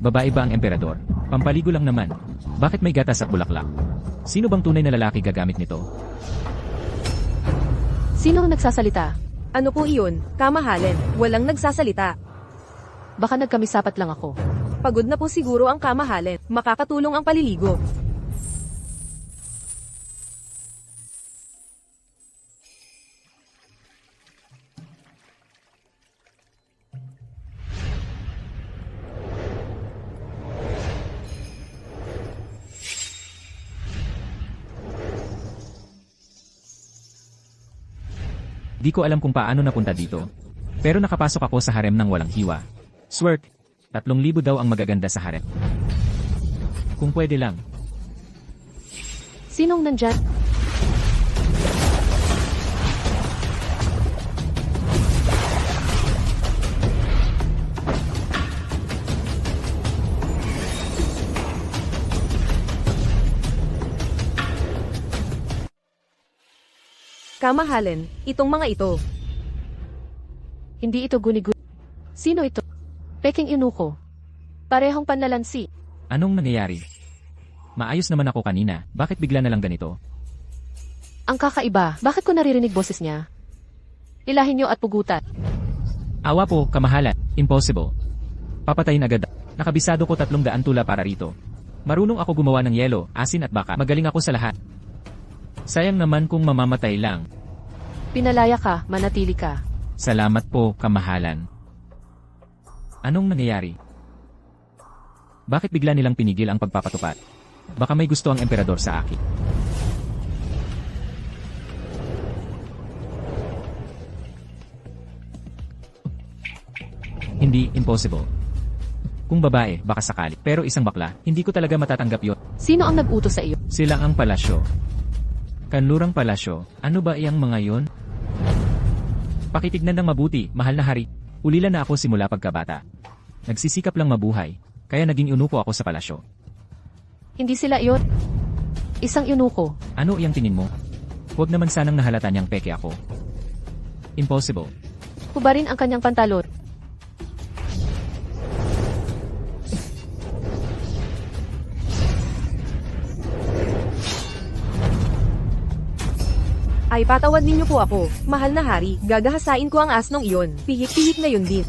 Babae ba ang emperador? Pampaligo lang naman. Bakit may gatas at bulaklak? Sino bang tunay na lalaki gagamit nito? Sino ang nagsasalita? Ano po iyon? Kamahalan. Walang nagsasalita. Baka nagkamisapat lang ako. Pagod na po siguro ang kamahalan. Makakatulong ang paliligo. Di ko alam kung paano napunta dito. Pero nakapasok ako sa harem ng walang hiwa. Swerk, 3,000 daw ang magaganda sa harem. Kung pwede lang. Sinong nandyan? Kamahalan, itong mga ito. Hindi ito guni-guni. Sino ito? Peking Inuko. Parehong panlalansi. Anong nangyayari? Maayos naman ako kanina. Bakit bigla na lang ganito? Ang kakaiba, bakit ko naririnig boses niya? Ilahin niyo at pugutan. Awa po, kamahalan. Impossible. Papatayin agad. Nakabisado ko 300 tula para rito. Marunong ako gumawa ng yelo, asin at baka. Magaling ako sa lahat. Sayang naman kung mamamatay lang. Pinalaya ka, manatili ka. Salamat po, kamahalan. Anong nangyayari? Bakit bigla nilang pinigil ang pagpapatupad? Baka may gusto ang emperador sa akin. Hindi, impossible. Kung babae, baka sakali. Pero isang bakla, hindi ko talaga matatanggap yun. Sino ang nag-utos sa iyo? Sila ang palasyo. Kanlurang palasyo, ano ba iyang mga yon? Pakitignan ng mabuti, mahal na hari. Ulila na ako simula pagkabata. Nagsisikap lang mabuhay, kaya naging eunuko ako sa palasyo. Hindi sila iyon. Isang Inuko. Ano iyang tingin mo? Huwag naman sanang nahalata niyang peke ako. Impossible. Hubarin ang kanyang pantalon. Ay patawad ninyo po ako. Mahal na hari, gagahasain ko ang asnong iyon. Pihit-pihit ngayon din.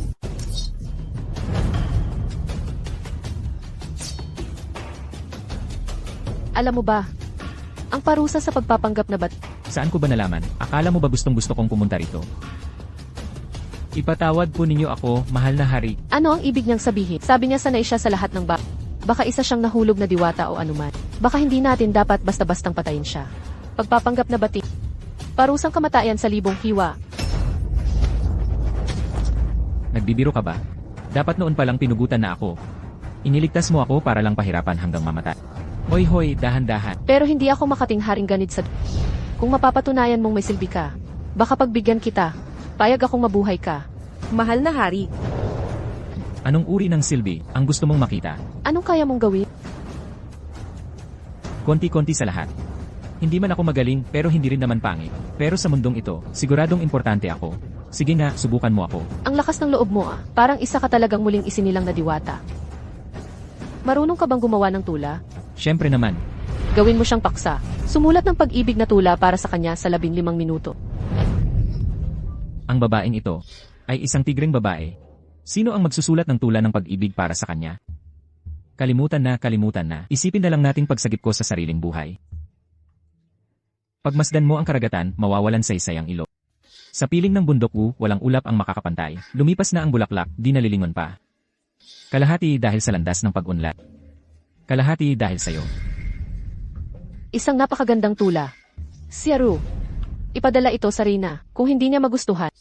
Alam mo ba, ang parusa sa pagpapanggap na Saan ko ba nalaman? Akala mo ba gustong-gusto kong pumunta rito? Ipatawad po ninyo ako, mahal na hari. Ano ang ibig niyang sabihin? Sabi niya sanay siya sa lahat ng Baka isa siyang nahulog na diwata o anuman. Baka hindi natin dapat basta-bastang patayin siya. Pagpapanggap na Parusang kamatayan sa libong hiwa. Nagbibiro ka ba? Dapat noon palang pinugutan na ako. Iniligtas mo ako para lang pahirapan hanggang mamatay. Hoy, dahan-dahan. Pero hindi ako makatingharing ganid sa Kung mapapatunayan mong may silbi ka, baka pagbigyan kita. Payag akong mabuhay ka. Mahal na hari. Anong uri ng silbi ang gusto mong makita? Anong kaya mong gawin? Konti-konti sa lahat. Hindi man ako magaling pero hindi rin naman pangit. Pero sa mundong ito, siguradong importante ako. Sige nga, subukan mo ako. Ang lakas ng loob mo Parang isa ka talagang muling isinilang na diwata. Marunong ka bang gumawa ng tula? Siyempre naman. Gawin mo siyang paksa. Sumulat ng pag-ibig na tula para sa kanya sa 15 minuto. Ang babaeng ito ay isang tigreng babae. Sino ang magsusulat ng tula ng pag-ibig para sa kanya? Kalimutan na. Isipin na lang nating pagsagip ko sa sariling buhay. Pagmasdan mo ang karagatan, mawawalan sa isayang ilog. Sa piling ng bundok walang ulap ang makakapantay. Lumipas na ang bulaklak, di nalilingon pa. Kalahati dahil sa landas ng pag-unlad. Kalahati dahil sa'yo. Isang napakagandang tula. Siaru. Ipadala ito sa Reyna. Kung hindi niya magustuhan,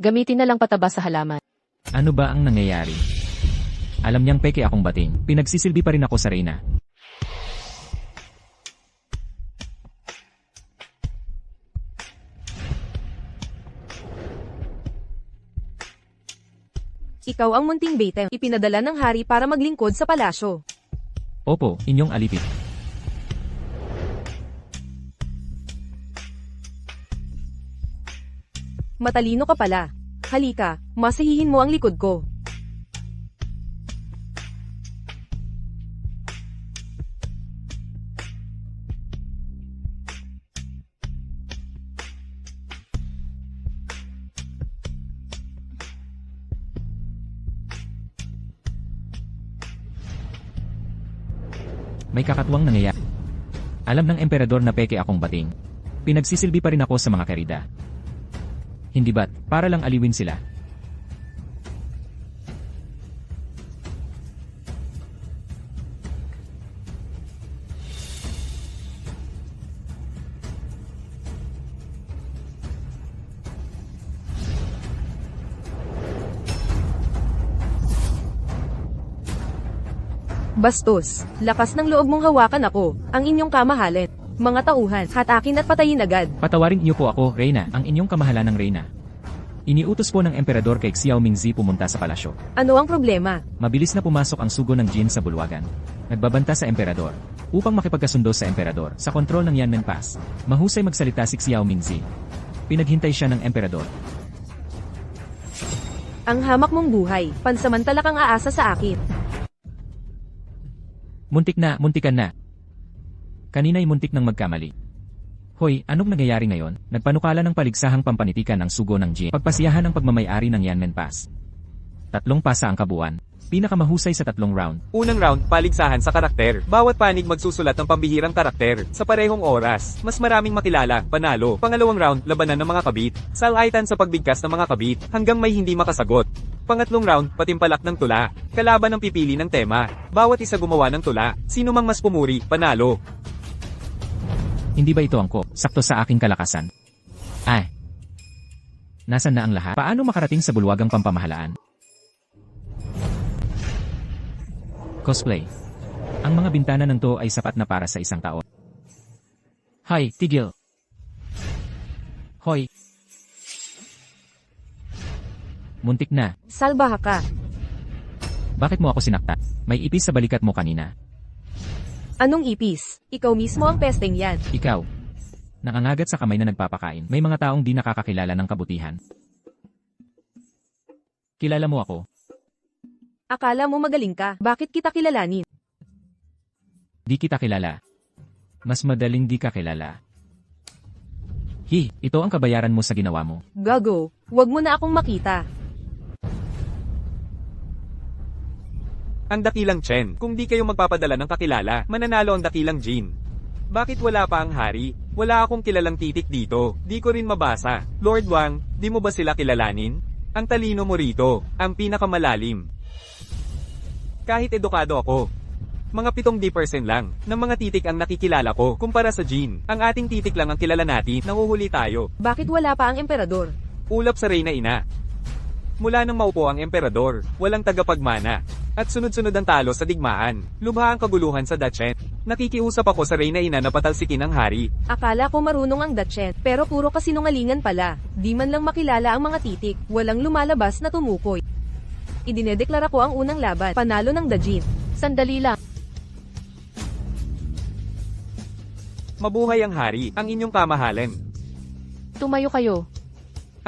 gamitin na lang pataba sa halaman. Ano ba ang nangyayari? Alam niyang peke akong bating. Pinagsisilbi pa rin ako sa Reyna. Ikaw ang munting Beiteng, ipinadala ng hari para maglingkod sa palasyo. Opo, inyong alipin. Matalino ka pala. Halika, masahihin mo ang likod ko. May kakatuwang nangyayari. Alam ng emperador na peke akong bating. Pinagsisilbi pa rin ako sa mga kerida. Hindi ba't, para lang aliwin sila? Bastos, lakas ng loob mong hawakan ako, ang inyong kamahalan. Mga tauhan, hatakin at patayin agad. Patawarin niyo po ako, Reyna, ang inyong kamahalan ng Reyna. Iniutos po ng emperador kay Xiao Mingzi pumunta sa palasyo. Ano ang problema? Mabilis na pumasok ang sugo ng Jin sa bulwagan. Nagbabanta sa emperador. Upang makipagkasundo sa emperador, sa kontrol ng Yanmen Pass, mahusay magsalita si Xiao Mingzi. Pinaghintay siya ng emperador. Ang hamak mong buhay, pansamantala kang aasa sa akin. Muntikan na. Kanina'y muntik nang magkamali. Hoy, anong nangyayari ngayon? Nagpanukala ng paligsahang pampanitikan ng sugo ng Jin. Pagpasiyahan ang pagmamayari ng Yanmen Pass. 3 pasa ang kabuuan. Pinakamahusay sa 3 round. Unang round, paligsahan sa karakter. Bawat panig magsusulat ng pambihirang karakter. Sa parehong oras, mas maraming makilala, panalo. Pangalawang round, labanan ng mga kabit. Salaitan sa pagbigkas ng mga kabit, hanggang may hindi makasagot. Pangatlong round, patimpalak ng tula. Kalaban ang pipili ng tema. Bawat isa gumawa ng tula. Sino mang mas pumuri, panalo. Hindi ba ito angkop? Sakto sa aking kalakasan. Ay. Nasaan na ang lahat? Paano makarating sa bulwagang pampamahalaan? Cosplay. Ang mga bintana ng to ay sapat na para sa isang taon. Hay, tigil. Hoy. Muntik na. Salbaha ka. Bakit mo ako sinaktan? May ipis sa balikat mo kanina. Anong ipis? Ikaw mismo ang pesteng yan. Ikaw. Nakangagat sa kamay na nagpapakain. May mga taong di nakakakilala ng kabutihan. Kilala mo ako. Akala mo magaling ka, bakit kita kilalanin? Di kita kilala. Mas madaling di ka kilala. Ito ang kabayaran mo sa ginawa mo. Gago, wag mo na akong makita. Ang dakilang Chen, kung di kayo magpapadala ng kakilala, mananalo ang dakilang Jin. Bakit wala pa ang hari? Wala akong kilalang titik dito, di ko rin mabasa. Lord Wang, di mo ba sila kilalanin? Ang talino mo rito, ang pinakamalalim. Kahit edukado ako. Mga 70% lang ng mga titik ang nakikilala ko kumpara sa Jin. Ang ating titik lang ang kilala natin, nanguhuli tayo. Bakit wala pa ang emperador? Ulap sa Reyna Ina. Mula nang maupo ang emperador, walang tagapagmana. At sunod-sunod ang talo sa digmaan. Lubha ang kaguluhan sa Dachen. Nakikiusap ako sa Reyna Ina na patalsikin ang hari. Akala ko marunong ang Dachen, pero puro kasinungalingan pala. Di man lang makilala ang mga titik, walang lumalabas na tumukoy. Idinedeklara ko ang unang laban, panalo ng Dajin. Sandali lang. Mabuhay ang hari, ang inyong kamahalan. Tumayo kayo.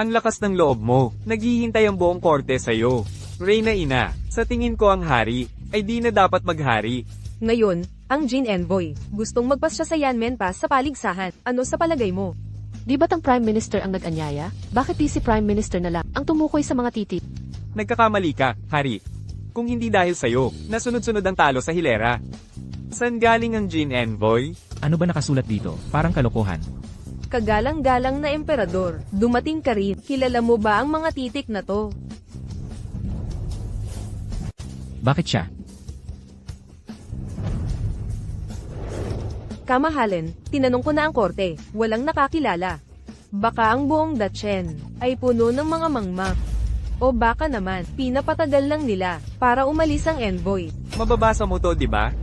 Ang lakas ng loob mo, naghihintay ang buong korte sa'yo. Reyna Ina, sa tingin ko ang hari, ay di na dapat maghari. Ngayon, ang Jin Envoy, gustong magpas siya sa Yanmen Pass sa paligsahan. Ano sa palagay mo? Di ba't ang Prime Minister ang nag-anyaya? Bakit di si Prime Minister na lang ang tumukoy sa mga titik? Nagkakamali ka, hari. Kung hindi dahil sa'yo, nasunod-sunod ang talo sa hilera. San galing ang Jin Envoy? Ano ba nakasulat dito? Parang kalokohan. Kagalang-galang na emperador, dumating ka rin. Kilala mo ba ang mga titik na to? Bakit siya? Kamahalan, tinanong ko na ang korte, walang nakakilala. Baka ang buong Dachen ay puno ng mga mangmak. O baka naman, pinapatagal lang nila para umalis ang envoy. Mababasa mo to, di ba?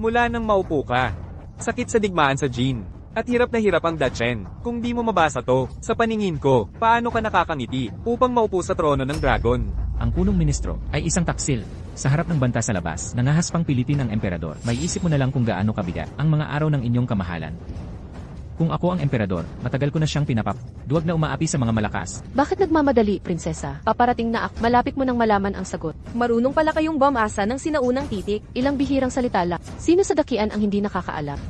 Mula nang maupo ka. Sakit sa digmaan sa Jin. At hirap na hirap ang Dachen. Kung di mo mabasa to, sa paningin ko, paano ka nakakangiti upang maupo sa trono ng dragon? Ang punong ministro ay isang taksil. Sa harap ng banta sa labas, nangahaspang pilitin ang emperador. May isip mo na lang kung gaano kabigat ang mga araw ng inyong kamahalan. Kung ako ang emperador, matagal ko na siyang pinapap. Duwag na umaapi sa mga malakas. Bakit nagmamadali, prinsesa? Paparating na ako. Malapit mo nang malaman ang sagot. Marunong pala kayong bumasa ng sinaunang titik. Ilang bihirang salita lang. Sino sa dakian ang hindi nakakaalam?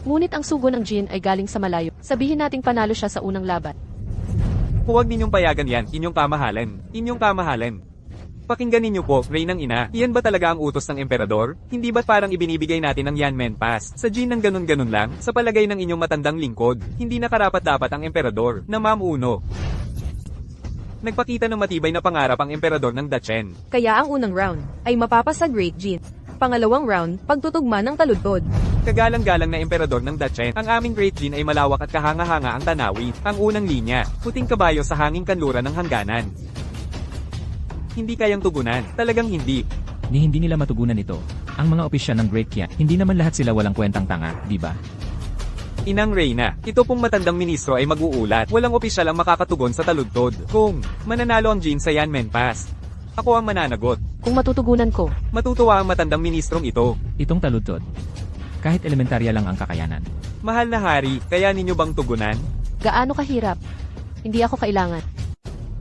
Ngunit ang sugo ng Jin ay galing sa malayo. Sabihin nating panalo siya sa unang laban. Huwag ninyong payagan yan, inyong kamahalan. Inyong kamahalan. Pakinggan ninyo po, Reynang Ina, iyan ba talaga ang utos ng emperador? Hindi ba't parang ibinibigay natin ang Yanmen Pass? Sa Jin ng ganun-ganun lang, sa palagay ng inyong matandang lingkod, hindi na karapat-dapat ang emperador, na Ma'am Uno. Nagpakita ng matibay na pangarap ang emperador ng Dachen. Kaya ang unang round ay mapapasa Great Jin. Pangalawang round, pagtutugma ng taludtod. Kagalang-galang na emperador ng Dachen, ang aming Great Jin ay malawak at kahanga-hanga ang tanawin. Ang unang linya, puting kabayo sa hanging kanluran ng hangganan. Hindi kayang tugunan, talagang hindi. Hindi nila matugunan ito. Ang mga opisyal ng Great Qian, hindi naman lahat sila walang kwentang tanga, di ba? Inang Reyna, ito pong matandang ministro ay mag-uulat. Walang opisyal ang makakatugon sa taludtod. Kung mananalo ang Jin sa Yanmen Pass, ako ang mananagot. Kung matutugunan ko, Matutuwa ang matandang ministrong ito. Itong taludtod. Kahit elementarya lang ang kakayanan. Mahal na hari, kaya ninyo bang tugunan? gaano kahirap? Hindi ako kailangan.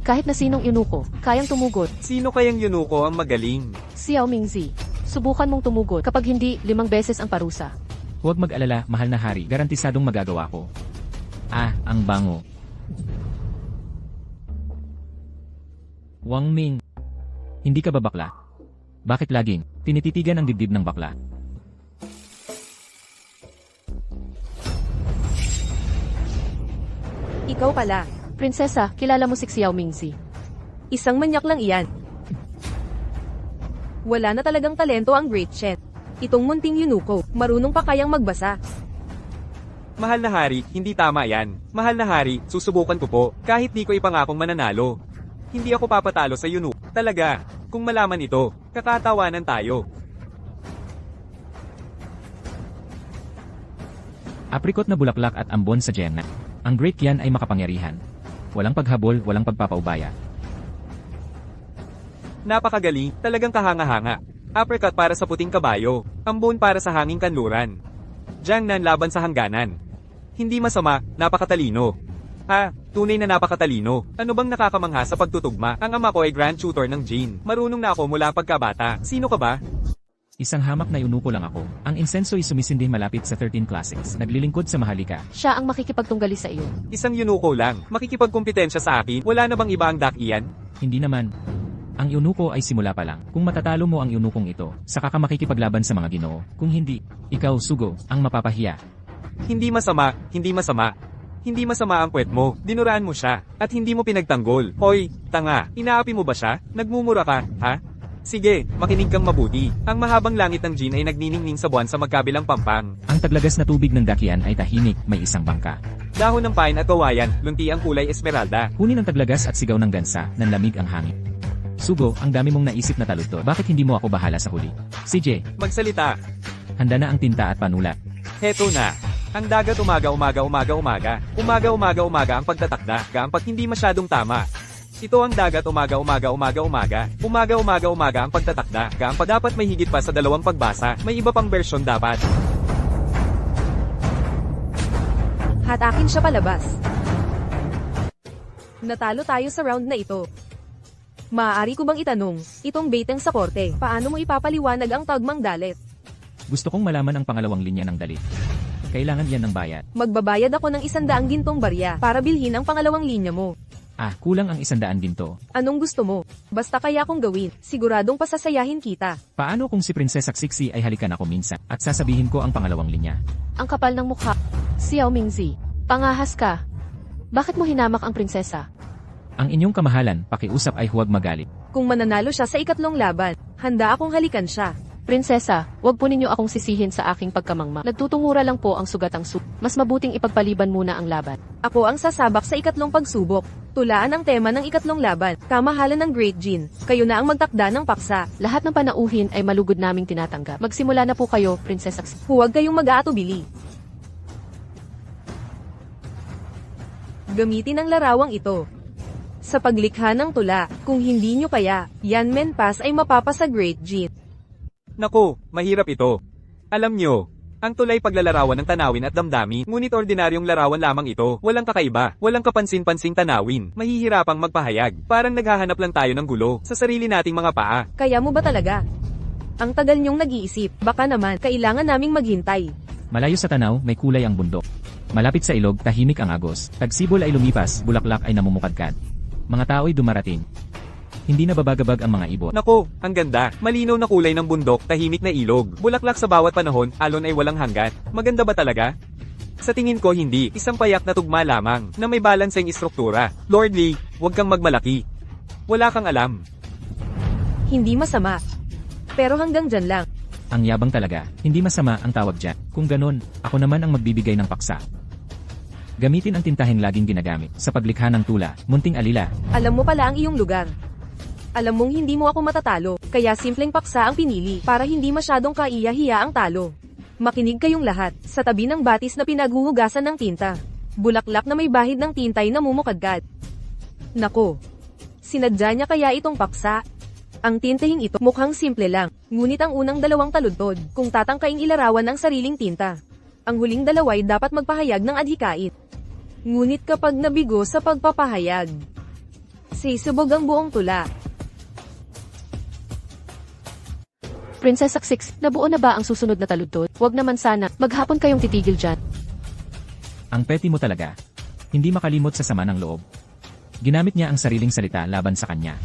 Kahit na sinong inuko, kayang tumugot. Sino kayang yunuko ang magaling? Xiao Mingzi, subukan mong tumugot. Kapag hindi, 5 beses ang parusa. Huwag mag-alala, mahal na hari, garantisadong magagawa ko. Ah, ang bango. Wang Ming. Hindi ka ba bakla? Bakit laging tinititigan ang dibdib ng bakla? Ikaw pala. Prinsesa, kilala mo si Xiao Mingzi. Isang manyak lang iyan. Wala na talagang talento ang Great Shen. Itong munting yunuko, marunong pa kayang magbasa. Mahal na hari, hindi tama yan. Mahal na hari, susubukan ko po, kahit di ko ipangakong mananalo. Hindi ako papatalo sa yunuko. Talaga, kung malaman ito, kakatawanan tayo. Aprikot na bulaklak at ambon sa Gemna. Ang Great Qian ay makapangyarihan. Walang paghabol, walang pagpapaubaya. Napakagaling, talagang kahanga-hanga. Apricot para sa puting kabayo, ambon para sa hanging kanluran. Jiangnan laban sa hangganan. Hindi masama, napakatalino. Tunay na napakatalino. Ano bang nakakamangha sa pagtutugma? Ang ama ko ay grand tutor ng Jin. Marunong na ako mula pagkabata. Sino ka ba? Isang hamak na yunuko lang ako. Ang insenso ay sumisindi malapit sa 13 classics. Naglilingkod sa mahalika. Siya ang makikipagtunggali sa iyo. Isang yunuko lang. Makikipagkumpetensya sa akin. Wala na bang iba ang dakian? Hindi naman. Ang yunuko ay simula pa lang. Kung matatalo mo ang yunukong ito, saka ka makikipaglaban sa mga ginoo. Kung hindi, ikaw, sugo, ang mapapahiya. Hindi masama, hindi masama. Hindi masama ang puwet mo. Dinuraan mo siya. At hindi mo pinagtanggol. Hoy, tanga. Inaapi mo ba siya? Nagmumura ka, ha? Sige, makinig kang mabuti. Ang mahabang langit ng Jin ay nagniningning sa buwan sa magkabilang pampang. Ang taglagas na tubig ng Dakian ay tahimik, may isang bangka. Dahon ng pine at kawayan, lunti ang kulay esmeralda. Kunin ang taglagas at sigaw ng gansa, nanlamig ang hangin. Sugo, ang dami mong naisip na taludtod. Bakit hindi mo ako bahala sa huli? CJ, Magsalita. handa na ang tinta at panulat. Heto na. Ang dagat umaga ang pagtatakda. Pag hindi masyadong tama. Ito ang dagat umaga ang pagtatakda. Pag dapat may higit pa sa 2 pagbasa, may iba pang bersyon dapat. Hatakin siya palabas. Natalo tayo sa round na ito. Maaari ko bang itanong, itong baitang sa korte, paano mo ipapaliwanag ang tagmang dalit? Gusto kong malaman ang pangalawang linya ng dalit. Kailangan yan ng bayad. Magbabayad ako ng 100 gintong barya para bilhin ang pangalawang linya mo. Kulang ang 100 ginto. Anong gusto mo? Basta kaya kong gawin, siguradong pasasayahin kita. Paano kung si Prinsesa Xixi ay halikan ako minsan at sasabihin ko ang pangalawang linya? Ang kapal ng mukha. Xiao Mingzi, pangahas ka. Bakit mo hinamak ang prinsesa? Ang inyong kamahalan, pakiusap ay huwag magalit. Kung mananalo siya sa ikatlong laban, handa akong halikan siya. Prinsesa, wag po ninyo akong sisihin sa aking pagkamangma. Nagtutungura lang po ang sugatang Mas mabuting ipagpaliban muna ang laban. Ako ang sasabak sa ikatlong pagsubok. Tulaan ang tema ng ikatlong laban, kamahalan ng Great Jin. Kayo na ang magtakda ng paksa. Lahat ng panauhin ay malugod naming tinatanggap. Magsimula na po kayo, Prinsesa Xi. Huwag kayong mag-aatubili. Gamitin ang larawang ito. Sa paglikha ng tula, kung hindi nyo kaya, Yanmen Pass ay mapapasa Great Jin. Naku, mahirap ito. Alam nyo, ang tulay paglalarawan ng tanawin at damdamin, ngunit ordinaryong larawan lamang ito, walang kakaiba, walang kapansin-pansing tanawin, mahihirapang magpahayag, parang naghahanap lang tayo ng gulo, sa sarili nating mga paa. Kaya mo ba talaga? Ang tagal nyong nag-iisip, baka naman, kailangan naming maghintay. Malayo sa tanaw, may kulay ang bundok. Malapit sa ilog, tahimik ang agos. Tagsibol ay lumipas, bulaklak ay namumukadkad. Mga tao'y dumarating. Hindi nababagabag ang mga ibon. Nako, ang ganda. Malinaw na kulay ng bundok, tahimik na ilog. Bulaklak sa bawat panahon, alon ay walang hanggan. Maganda ba talaga? Sa tingin ko hindi, isang payak na tugma lamang, na may balanseng istruktura. Lord Lee, huwag kang magmalaki. Wala kang alam. Hindi masama. Pero hanggang dyan lang. Ang yabang talaga, hindi masama ang tawag dyan. Kung ganon, ako naman ang magbibigay ng paksa. Gamitin ang tintaheng laging ginagamit sa paglikha ng tula, munting alila. Alam mo pala ang iyong lugar. Alam mong hindi mo ako matatalo, kaya simpleng paksa ang pinili para hindi masyadong kaiya-hiya ang talo. Makinig kayong lahat, sa tabi ng batis na pinaghuhugasan ng tinta. Bulaklak na may bahid ng tintay na mumukadkad. Nako! Sinadya niya kaya itong paksa? Ang tintahing ito mukhang simple lang, ngunit ang unang dalawang taludtod, kung tatangkaing ilarawan ang sariling tinta. Ang huling dalaway dapat magpahayag ng adhikain. Ngunit kapag nabigo sa pagpapahayag, sisubog ang buong tula. Princess Six, nabuo na ba ang susunod na taludtod? Huwag naman sana, maghapon kayong titigil dyan. Ang petty mo talaga. Hindi makalimot sa sama ng loob. Ginamit niya ang sariling salita laban sa kanya.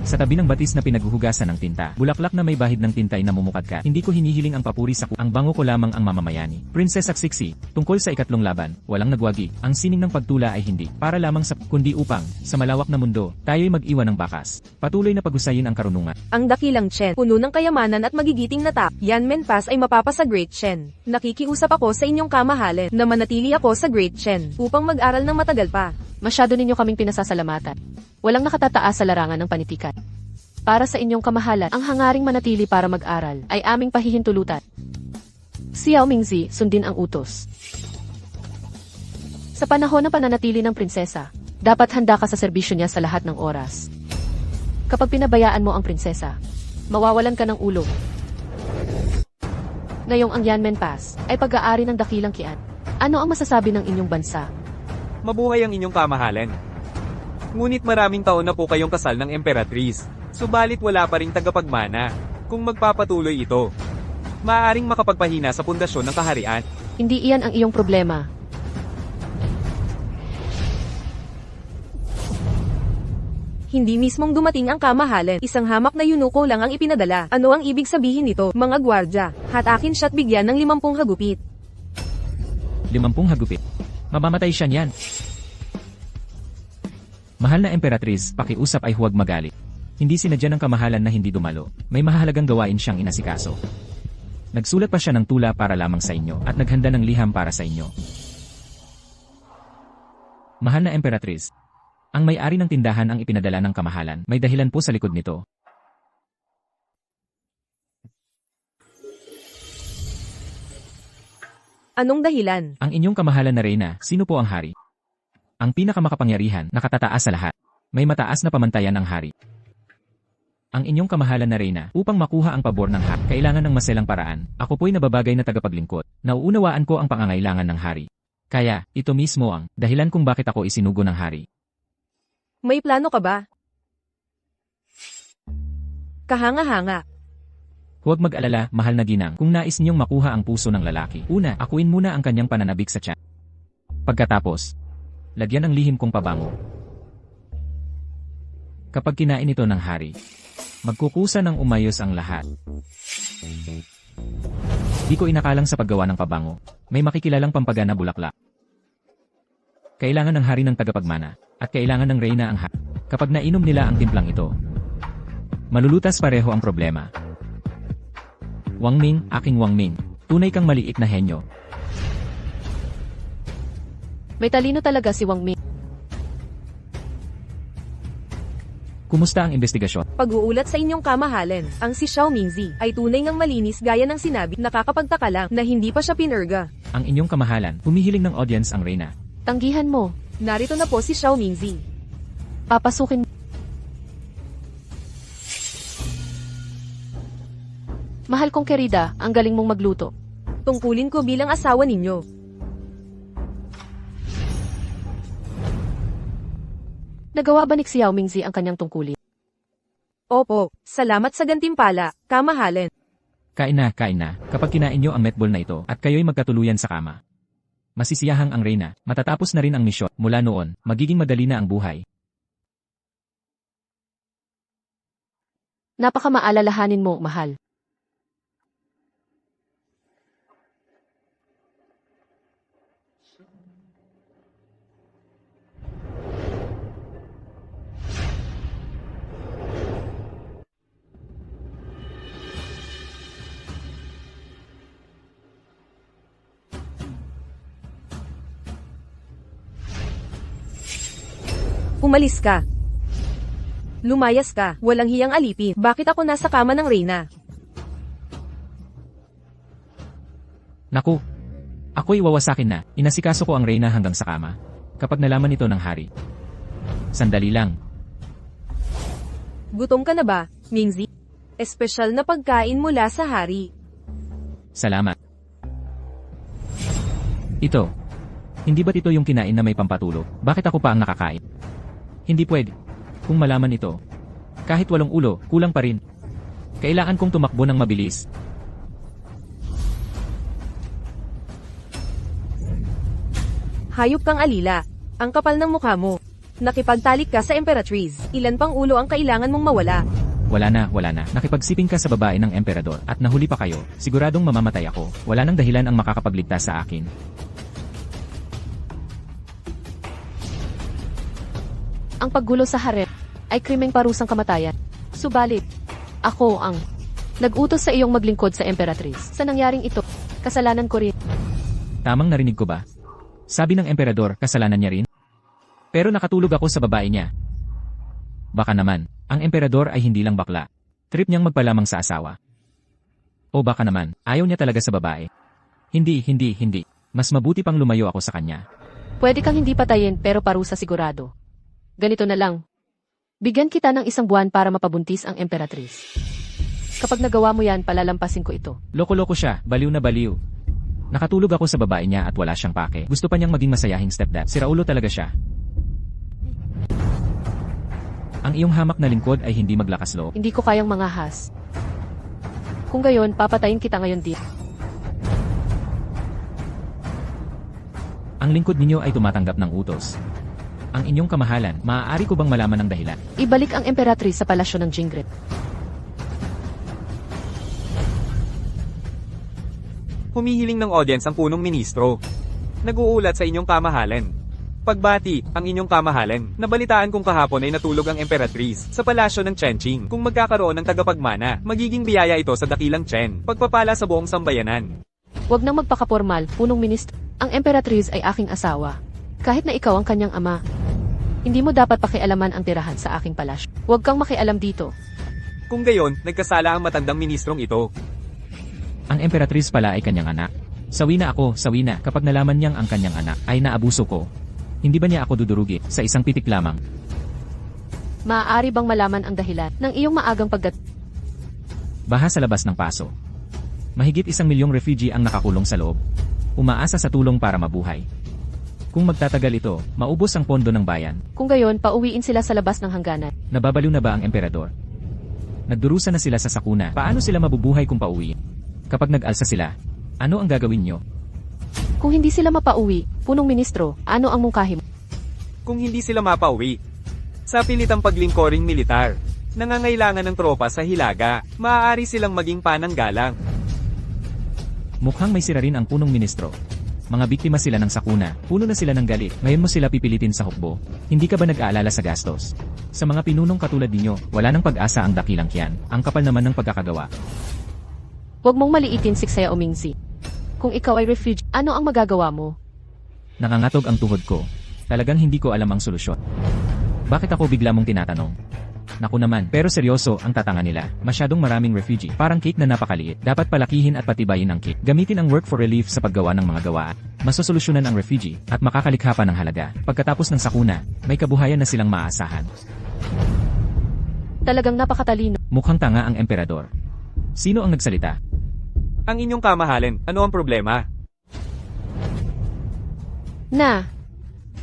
Sa tabi ng batis na pinaghuhugasan ng tinta, bulaklak na may bahid ng tintay na mumukadkad. Hindi ko hinihiling ang papuri sa ang bango ko lamang ang mamamayani. Princess Sixi, tungkol sa ikatlong laban, walang nagwagi. Ang sining ng pagtula ay hindi para lamang sa kundi upang, sa malawak na mundo, tayo'y mag-iwan ng bakas. Patuloy na pag-usayin ang karunungan. Ang dakilang Chen, puno ng kayamanan at magigiting na tap, Yanmen Pass ay mapapasa Great Chen. Nakikiusap ako sa inyong kamahalan na manatili ako sa Great Chen upang mag-aral ng matagal pa. Masyado ninyo kaming pinasasalamatan. Walang nakatataas sa larangan ng panitikan. Para sa inyong kamahalan, ang hangaring manatili para mag-aral ay aming pahihintulutan. Si Yao Mingzi, sundin ang utos. Sa panahon ng pananatili ng prinsesa, dapat handa ka sa serbisyo niya sa lahat ng oras. Kapag pinabayaan mo ang prinsesa, mawawalan ka ng ulo. Ngayong ang Yanmen Pass ay pag-aari ng dakilang Qian. Ano ang masasabi ng inyong bansa? Mabuhay ang inyong kamahalan. Ngunit maraming taon na po kayong kasal ng Emperatrice. Subalit wala pa ring tagapagmana. Kung magpapatuloy ito, maaaring makapagpahina sa pundasyon ng kaharian. Hindi iyan ang iyong problema. Hindi mismong dumating ang kamahalan, isang hamak na yunuko lang ang ipinadala. Ano ang ibig sabihin nito, mga gwardya? Hatakin siya't bigyan ng 50 hagupit. 50 hagupit. Mamamatay siya niyan. Mahal na Emperatrice, pakiusap ay huwag magalit. Hindi sinadya ng kamahalan na hindi dumalo. May mahalagang gawain siyang inasikaso. Nagsulat pa siya ng tula para lamang sa inyo at naghanda ng liham para sa inyo. Mahal na Emperatrice, ang may-ari ng tindahan ang ipinadala ng kamahalan. May dahilan po sa likod nito. Anong dahilan? Ang inyong kamahalan na reyna, sino po ang hari? Ang pinakamakapangyarihan, nakatataas sa lahat. May mataas na pamantayan ang hari. Ang inyong kamahalan na reyna, upang makuha ang pabor ng hari, kailangan ng maselang paraan. Ako po'y nababagay na tagapaglingkod. Nauunawaan ko ang pangangailangan ng hari. Kaya, ito mismo ang dahilan kung bakit ako isinugo ng hari. May plano ka ba? Kahanga-hanga. Huwag mag-alala, mahal na ginang, kung nais niyong makuha ang puso ng lalaki. Una, akuin muna ang kanyang pananabik sa tiyan. Pagkatapos, lagyan ng lihim kong pabango. Kapag kinain ito ng hari, magkukusa ng umayos ang lahat. Di ko inakalang sa paggawa ng pabango. May makikilalang pampagana bulaklak. Kailangan ng hari ng tagapagmana, at kailangan ng reyna ang hari. Kapag nainom nila ang timplang ito, malulutas pareho ang problema. Wang Ming, aking Wang Ming, tunay kang maliit na henyo. May talino talaga si Wang Ming. Kumusta ang investigasyon? Pag-uulat sa inyong kamahalan, ang si Xiao Mingzi ay tunay ngang malinis gaya ng sinabi, nakakapagtaka lang na hindi pa siya pinurga. Ang inyong kamahalan, humihiling ng audience ang reyna. Tanggihan mo. Narito na po si Xiao Mingzi. Papasukin. Mahal kong kerida, ang galing mong magluto. Tungkulin ko bilang asawa ninyo. Nagawa ba ni Xiao Mingzi ang kanyang tungkulin? Opo, salamat sa gantimpala, kamahalan. Kain na, kain na. Kapag kinain nyo ang meatball na ito, at kayo'y magkatuluyan sa kama. Masisiyahang ang reyna, matatapos na rin ang misyon. Mula noon, magiging madali na ang buhay. Napakamaalalahanin mo, mahal. Umalis ka. Lumayas ka, walang hiyang alipin. Bakit ako nasa kama ng Reyna? Naku. Ako'y wawasakin na. Inasikaso ko ang Reyna hanggang sa kama. Kapag nalaman ito ng hari. Sandali lang. Gutom ka na ba, Mingzi? Espesyal na pagkain mula sa hari. Salamat. Ito. Hindi ba't ito yung kinain na may pampatulog? Bakit ako pa ang nakakain? Hindi pwede. Kung malaman ito. Kahit 8 ulo, kulang pa rin. Kailangan kong tumakbo ng mabilis. Hayop kang alila. Ang kapal ng mukha mo. Nakipagtalik ka sa Emperatriz. Ilan pang ulo ang kailangan mong mawala? Wala na. Nakipagsiping ka sa babae ng emperador at nahuli pa kayo. Siguradong mamamatay ako. Wala nang dahilan ang makakapagligtas sa akin. Ang paggulo sa harem ay krimeng parusang kamatayan. Subalit, ako ang nag-utos sa iyong maglingkod sa Emperatriz. Sa nangyaring ito, kasalanan ko rin. Tamang narinig ko ba? Sabi ng emperador, kasalanan niya rin? Pero nakatulog ako sa babae niya. Baka naman, ang emperador ay hindi lang bakla. Trip niyang magpalamang sa asawa. O baka naman, ayaw niya talaga sa babae. Hindi. Mas mabuti pang lumayo ako sa kanya. Pwede kang hindi patayin pero parusa sigurado. Ganito na lang. Bigyan kita ng 1 buwan para mapabuntis ang Emperatriz. Kapag nagawa mo yan, palalampasin ko ito. Loko-loko siya, baliw na baliw. Nakatulog ako sa babae niya at wala siyang pake. Gusto pa niyang maging masayahing stepdad. Siraulo talaga siya. Ang iyong hamak na lingkod ay hindi maglakas loob. Hindi ko kayang mangahas. Kung gayon, papatayin kita ngayon din. Ang lingkod ninyo ay tumatanggap ng utos. Ang inyong kamahalan, maaari ko bang malaman ang dahilan? Ibalik ang Emperatriz sa palasyo ng Jingrit. Humihiling ng audience ang punong ministro. Nag-uulat sa inyong kamahalan. Pagbati, ang inyong kamahalan. Nabalitaan kong kahapon ay natulog ang Emperatriz sa palasyo ng Chenqing. Kung magkakaroon ng tagapagmana, magiging biyaya ito sa dakilang Chen. Pagpapala sa buong sambayanan. Huwag nang magpakapormal, punong ministro. Ang Emperatriz ay aking asawa. Kahit na ikaw ang kanyang ama. Hindi mo dapat pakialaman ang tirahan sa aking palasyo. Huwag kang makialam dito. Kung gayon, nagkasala ang matandang ministrong ito. Ang Emperatriz pala ay kanyang anak. Sawi na kapag nalaman niyang ang kanyang anak ay naabuso ko. Hindi ba niya ako dudurugi sa isang pitik lamang? Maaari bang malaman ang dahilan ng iyong maagang pagdat... Baha sa labas ng paso. Mahigit 1 milyong refugee ang nakakulong sa loob. Umaasa sa tulong para mabuhay. Kung magtatagal ito, maubos ang pondo ng bayan. Kung gayon, pauwiin sila sa labas ng hangganan. Nababaliw na ba ang emperador? Nagdurusa na sila sa sakuna. Paano sila mabubuhay kung pauwi? Kapag nag-alsa sila, ano ang gagawin nyo? Kung hindi sila mapauwi, punong ministro, ano ang mungkahi mo? Kung hindi sila mapauwi, sa pilitang paglingkoring militar, nangangailangan ng tropa sa Hilaga, maaari silang maging pananggalang. Mukhang may sira rin ang punong ministro. Mga biktima sila ng sakuna, puno na sila ng galit, ngayon mo sila pipilitin sa hukbo. Hindi ka ba nag-aalala sa gastos? Sa mga pinunong katulad ninyo, wala nang pag-asa ang dakilang kiyan, ang kapal naman ng pagkakagawa. Huwag mong maliitin si Xiao Mingzi. Kung ikaw ay refugee, ano ang magagawa mo? Nangangatog ang tuhod ko. Talagang hindi ko alam ang solusyon. Bakit ako bigla mong tinatanong? Naku naman, pero seryoso ang tatanga nila. Masyadong maraming refugee, parang cake na napakaliit. Dapat palakihin at patibayin ang cake. Gamitin ang work for relief sa paggawa ng mga gawaan. Masosolusyonan ang refugee, at makakalikha pa ng halaga. Pagkatapos ng sakuna, may kabuhayan na silang maaasahan. Talagang napakatalino. Mukhang tanga ang emperador. Sino ang nagsalita? Ang inyong kamahalan, ano ang problema?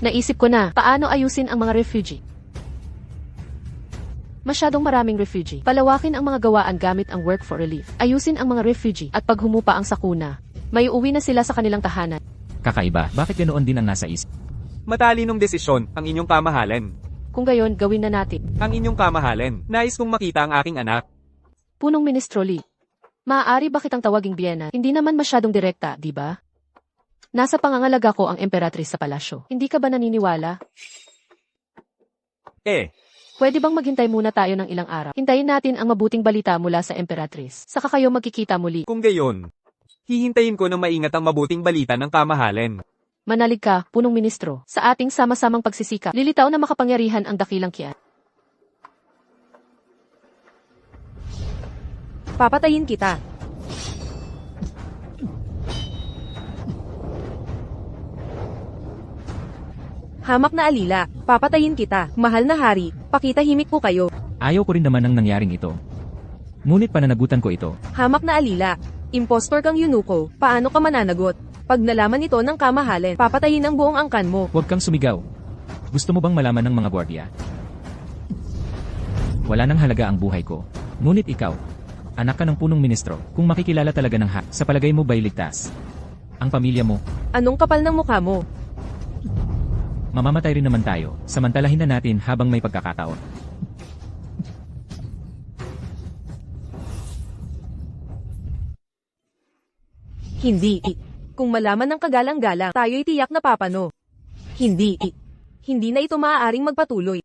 Naisip ko na, paano ayusin ang mga refugee? Masyadong maraming refugee. Palawakin ang mga gawaan gamit ang work for relief. Ayusin ang mga refugee at pag humupa ang sakuna, may uwi na sila sa kanilang tahanan. Kakaiba, bakit ganoon din ang nasa isip? Matalinong desisyon, ang inyong kamahalan. Kung gayon, gawin na natin. Ang inyong kamahalan, nais kong makita ang aking anak. Punong Ministro Lee. Maaari ba kitang tawaging Biena? Hindi naman masyadong direkta, di ba? Nasa pangangalaga ko ang emperatris sa palasyo. Hindi ka ba naniniwala? Pwede bang maghintay muna tayo ng ilang araw? Hintayin natin ang mabuting balita mula sa emperatris. Saka kayo magkikita muli. Kung gayon, hihintayin ko ng maingat ang mabuting balita ng kamahalan. Manalig ka, punong ministro. Sa ating sama-samang pagsisikap, lilitaw na makapangyarihan ang dakilang Qian. Papatayin kita. Hamak na alila, papatayin kita. Mahal na hari, pakitahimik po kayo. Ayaw ko rin naman ng nangyaring ito. Ngunit pananagutan ko ito. Hamak na alila, impostor kang Yunuko, paano ka mananagot? Pag nalaman ito ng kamahalan, papatayin ang buong angkan mo. Huwag kang sumigaw. Gusto mo bang malaman ng mga gwardiya? Wala nang halaga ang buhay ko. Ngunit ikaw, anak ka ng punong ministro, kung makikilala talaga ng sa palagay mo ba'y ligtas? Ang pamilya mo, Anong kapal ng mukha mo? mamamatay rin naman tayo, samantalahin na natin habang may pagkakataon. Hindi. Kung malaman ng kagalang-galang, tayo'y tiyak na papano. Hindi. Hindi na ito maaaring magpatuloy.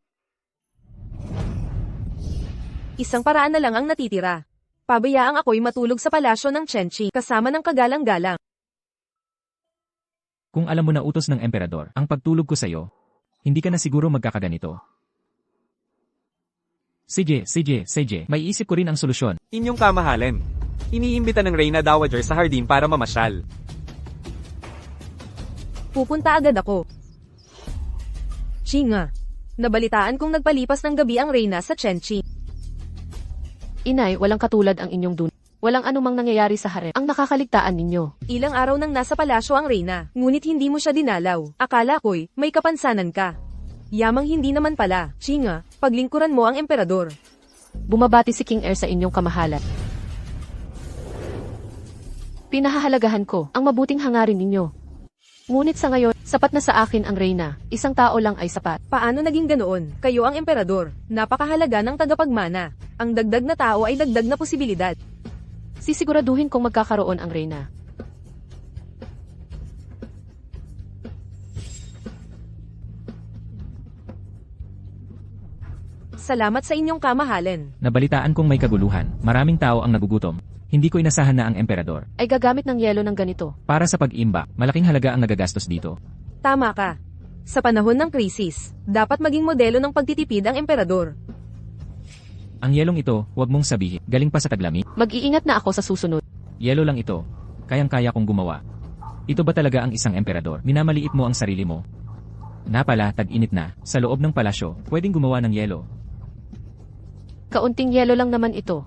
Isang paraan na lang ang natitira. Pabayaang ako'y matulog sa palasyo ng Chenchi kasama ng kagalang-galang. Kung alam mo na utos ng emperador, ang pagtulog ko sa'yo, hindi ka na siguro magkakaganito. Sige, may isip ko rin ang solusyon. Inyong kamahalan. Iniimbita ng Reyna Dowager sa hardin para mamasyal. Pupunta agad ako. Chinga. Nabalitaan kong nagpalipas ng gabi ang Reyna sa Chenchi. Inay, walang katulad ang inyong dun. Walang anumang nangyayari sa harem ang nakakaligtaan ninyo. Ilang araw nang nasa palasyo ang Reyna, ngunit hindi mo siya dinalaw. Akala ko'y may kapansanan ka. Yamang hindi naman pala. Chinga, paglingkuran mo ang emperador. Bumabati si King Air sa inyong kamahalan. Pinahahalagahan ko ang mabuting hangarin ninyo. Ngunit sa ngayon, sapat na sa akin ang Reyna. Isang tao lang ay sapat. Paano naging ganoon? Kayo ang emperador. Napakahalaga ng tagapagmana. Ang dagdag na tao ay dagdag na posibilidad. Sisiguraduhin kong magkakaroon ang Reyna. Salamat sa inyong kamahalan. Nabalitaan kong may kaguluhan, maraming tao ang nagugutom. Hindi ko inasahan na ang emperador. Ay gagamit ng yelo ng ganito. Para sa pag-imbak, malaking halaga ang nagagastos dito. Tama ka. Sa panahon ng krisis, dapat maging modelo ng pagtitipid ang emperador. Ang yelong ito, huwag mong sabihin, galing pa sa taglamig. Mag-iingat na ako sa susunod. Yelo lang ito. Kayang-kaya kong gumawa. Ito ba talaga ang isang emperador? Minamaliit mo ang sarili mo. Napala, tag-init na. Sa loob ng palasyo, pwedeng gumawa ng yelo. Kaunting yelo lang naman ito.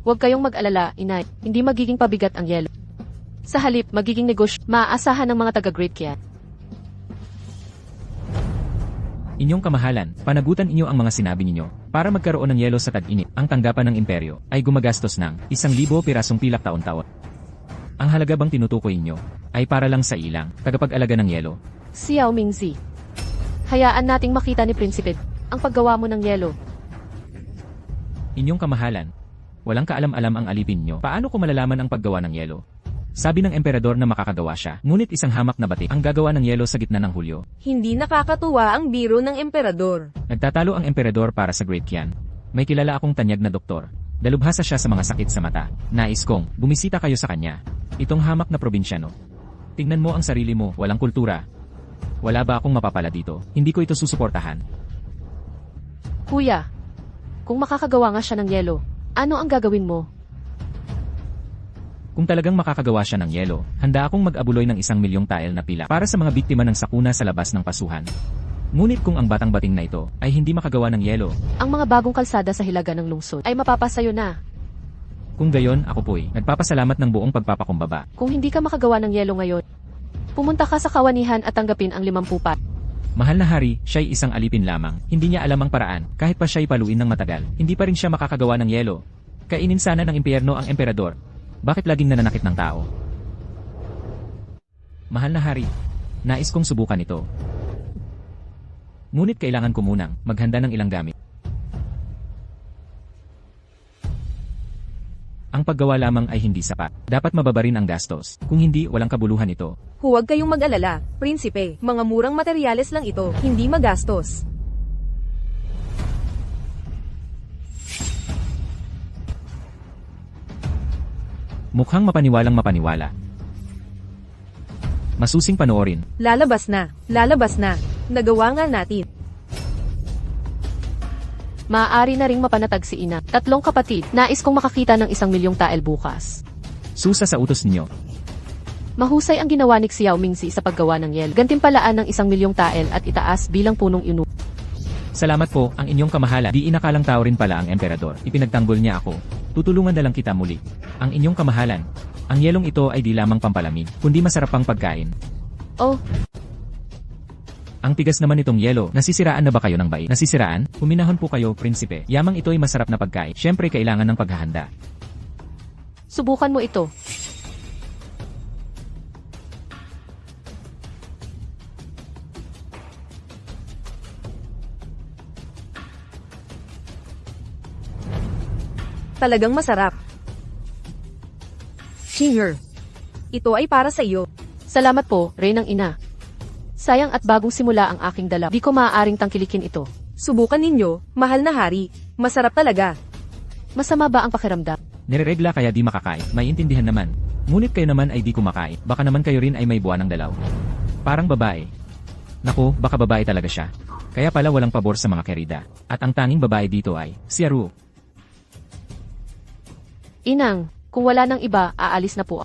Huwag kayong mag-alala, inay. Hindi magiging pabigat ang yelo. Sa halip, magiging negosyo. Maaasahan ng mga taga-Great Qian. Inyong kamahalan, panagutan inyo ang mga sinabi ninyo. Para magkaroon ng yelo sa tag-init, ang tanggapan ng imperyo ay gumagastos ng 1,000 pirasong pilak taon-taon. Ang halaga bang tinutukoy inyo ay para lang sa ilang tagapag-alaga ng yelo. Xiao Mingzi. Hayaan nating makita ni Prinsipe ang paggawa mo ng yelo. Inyong kamahalan, walang kaalam-alam ang alipin nyo. Paano ko malalaman ang paggawa ng yelo? Sabi ng emperador na makakagawa siya, ngunit isang hamak na batik ang gagawa ng yelo sa gitna ng Hulyo. Hindi nakakatuwa ang biro ng emperador. Nagtatalo ang emperador para sa Great Qian. May kilala akong tanyag na doktor. Dalubhasa siya sa mga sakit sa mata. Nais kong, bumisita kayo sa kanya. Itong hamak na probinsyano. Tingnan mo ang sarili mo, walang kultura. Wala ba akong mapapala dito? Hindi ko ito susuportahan. Kuya, kung makakagawa nga siya ng yelo, ano ang gagawin mo? Kung talagang makakagawa siya ng yelo, handa akong mag-abuloy ng 1,000,000 tael na pila para sa mga biktima ng sakuna sa labas ng pasuhan. Ngunit kung ang batang bating na ito ay hindi makagawa ng yelo, Ang mga bagong kalsada sa hilaga ng lungsod ay mapapasayo na. kung gayon ako po'y nagpapasalamat ng buong pagpapakumbaba. Kung hindi ka makagawa ng yelo ngayon, pumunta ka sa kawanihan at tanggapin ang 50 pat. Mahal na hari, siya'y isang alipin lamang. Hindi niya alam ang paraan, kahit pa siya'y paluin ng matagal. Hindi pa rin siya makakagawa ng yelo. Kainin sana ng impyerno ang emperador. Bakit laging nananakit ng tao? Mahal na hari, nais kong subukan ito. Ngunit kailangan ko munang maghanda ng ilang gamit. Ang paggawa lamang ay hindi sapat. Dapat mababa rin ang gastos. Kung hindi, walang kabuluhan ito. Huwag kayong mag-alala, prinsipe. Mga murang materyales lang ito, hindi magastos. Mukhang mapaniwalang mapaniwala. Masusing panoorin. Lalabas na. Lalabas na. Nagawa nga natin. Maaari na ring mapanatag si Ina. 3 kapatid, nais kong makakita ng 1,000,000 tael bukas. Susa sa utos ninyo. Mahusay ang ginawa ni Xiao Mingzi sa paggawa ng yelo. Gantimpalaan ng 1,000,000 tael at itaas bilang punong inu. Salamat po, ang inyong kamahalan. Di inakalang tao rin pala ang emperador. Ipinagtanggol niya ako. Tutulungan na lang kita muli. Ang inyong kamahalan. Ang yelong ito ay di lamang pampalamig, kundi masarap pang pagkain. Oh, Ang tigas naman itong yelo. Nasisiraan na ba kayo ng bait? Nasisiraan? Huminahon po kayo, prinsipe. Yamang ito ay masarap na pagkain. Siyempre kailangan ng paghahanda. subukan mo ito. Talagang masarap. Chinger. Ito ay para sa iyo. Salamat po, Reynang Ina. Sayang at bagong simula ang aking dala. Di ko maaaring tangkilikin ito. Subukan ninyo, mahal na hari. Masarap talaga. Masama ba ang pakiramdam? Nireregla kaya di makakain. May intindihan naman. Ngunit kayo naman ay di kumakain. Baka naman kayo rin ay may buwan ng dalaw. Parang babae. Naku, baka babae talaga siya. Kaya pala walang pabor sa mga kerida. At ang tanging babae dito ay si Aru. Inang, kung wala nang iba, aalis na po.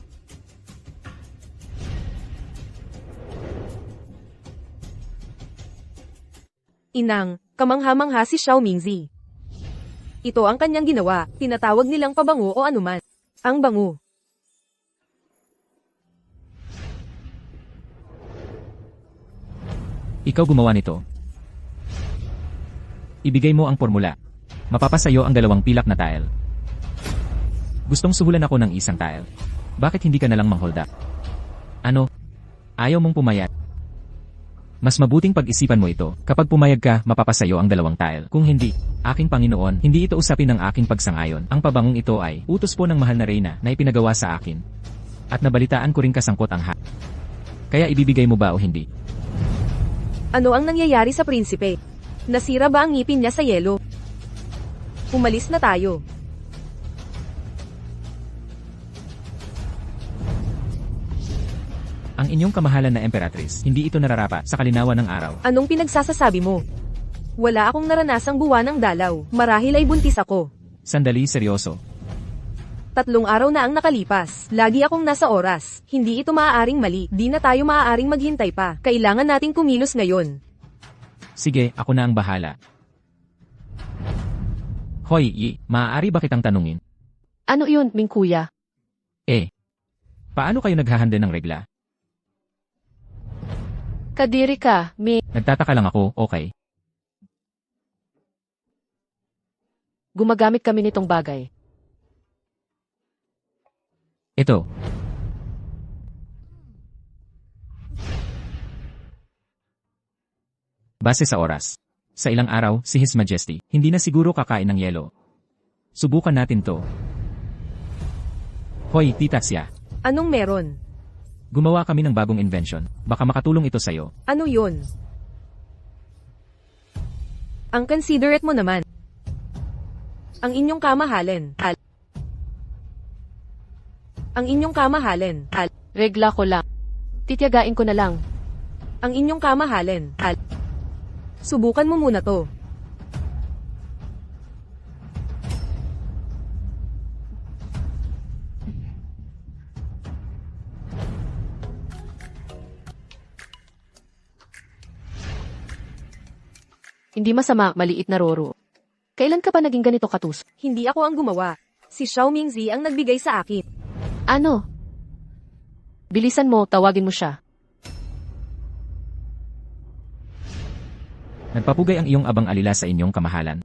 Inang, kamangha-mangha si Xiao Mingzi. Ito ang kanyang ginawa, tinatawag nilang pabango o anuman. Ang bango. Ikaw gumawa nito. Ibigay mo ang formula. Mapapasayo ang 2 pilak na tile. Gustong suhulan ako ng 1 tile. Bakit hindi ka nalang mang-hold up? Ano? Ayaw mong pumayag? Mas mabuting pag-isipan mo ito. Kapag pumayag ka, mapapasayo ang 2 tile. Kung hindi, aking Panginoon, hindi ito usapin ng aking pagsangayon. Ang pabangong ito ay utos po ng mahal na reyna na ipinagawa sa akin. At nabalitaan ko rin kasangkot ang Kaya ibibigay mo ba o hindi? Ano ang nangyayari sa prinsipe? Nasira ba ang ngipin niya sa yelo? Umalis na tayo. Ang inyong kamahalan na emperatrice, hindi ito nararapat sa kalinawan ng araw. Anong pinagsasasabi mo? Wala akong naranasang buwan ng dalaw. Marahil ay buntis ako. Sandali, seryoso. 3 araw na ang nakalipas. Lagi akong nasa oras. Hindi ito maaaring mali. Di na tayo maaaring maghintay pa. Kailangan nating kumilos ngayon. Sige, ako na ang bahala. Hoy, maaari ba kitang tanungin? Ano yun, Ming Kuya? Paano kayo naghahanda ng regla? Kadiri ka, Ming. Nagtataka lang ako, okay. Gumagamit kami nitong bagay. Ito. Base sa oras. Sa ilang araw, si His Majesty, hindi na siguro kakain ng yelo. Subukan natin to. Hoy, Tita Xia. Anong meron? Gumawa kami ng bagong invention. Baka makatulong ito sa'yo. Ano yun? Ang considerate mo naman. Ang inyong kamahalin. Ang inyong kamahalin. Regla ko lang. Titiyagain ko na lang. Ang inyong kamahalin. Subukan mo muna to. Hindi masama, maliit na Roro. Kailan ka pa naging ganito katus? Hindi ako ang gumawa. Si Xiao Mingzi ang nagbigay sa akin. Ano? Bilisan mo, tawagin mo siya. Nagpapugay ang iyong abang alila sa inyong kamahalan.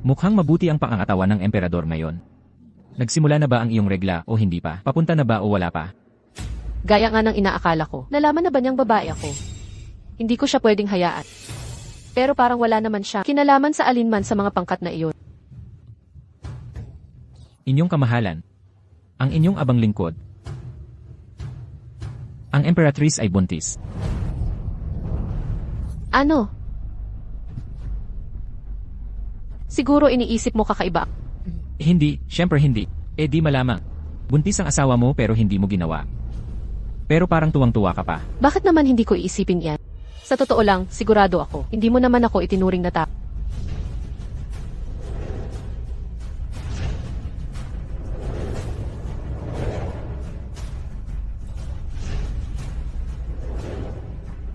Mukhang mabuti ang pangangatawan ng emperador ngayon. Nagsimula na ba ang iyong regla o hindi pa? Papunta na ba o wala pa? Gaya nga ng inaakala ko. Nalaman na ba niyang babae ako? Hindi ko siya pwedeng hayaan. Pero parang wala naman siya kinalaman sa alinman sa mga pangkat na iyon. Inyong kamahalan. Ang inyong abang lingkod. Ang Emperatrice ay buntis. Ano? Siguro iniisip mo kakaiba. Hindi, syempre hindi. Eh di malamang. Buntis ang asawa mo pero hindi mo ginawa. Pero parang tuwang-tuwa ka pa. Bakit naman hindi ko iisipin yan? Sa totoo lang, sigurado ako. Hindi mo naman ako itinuring na tao.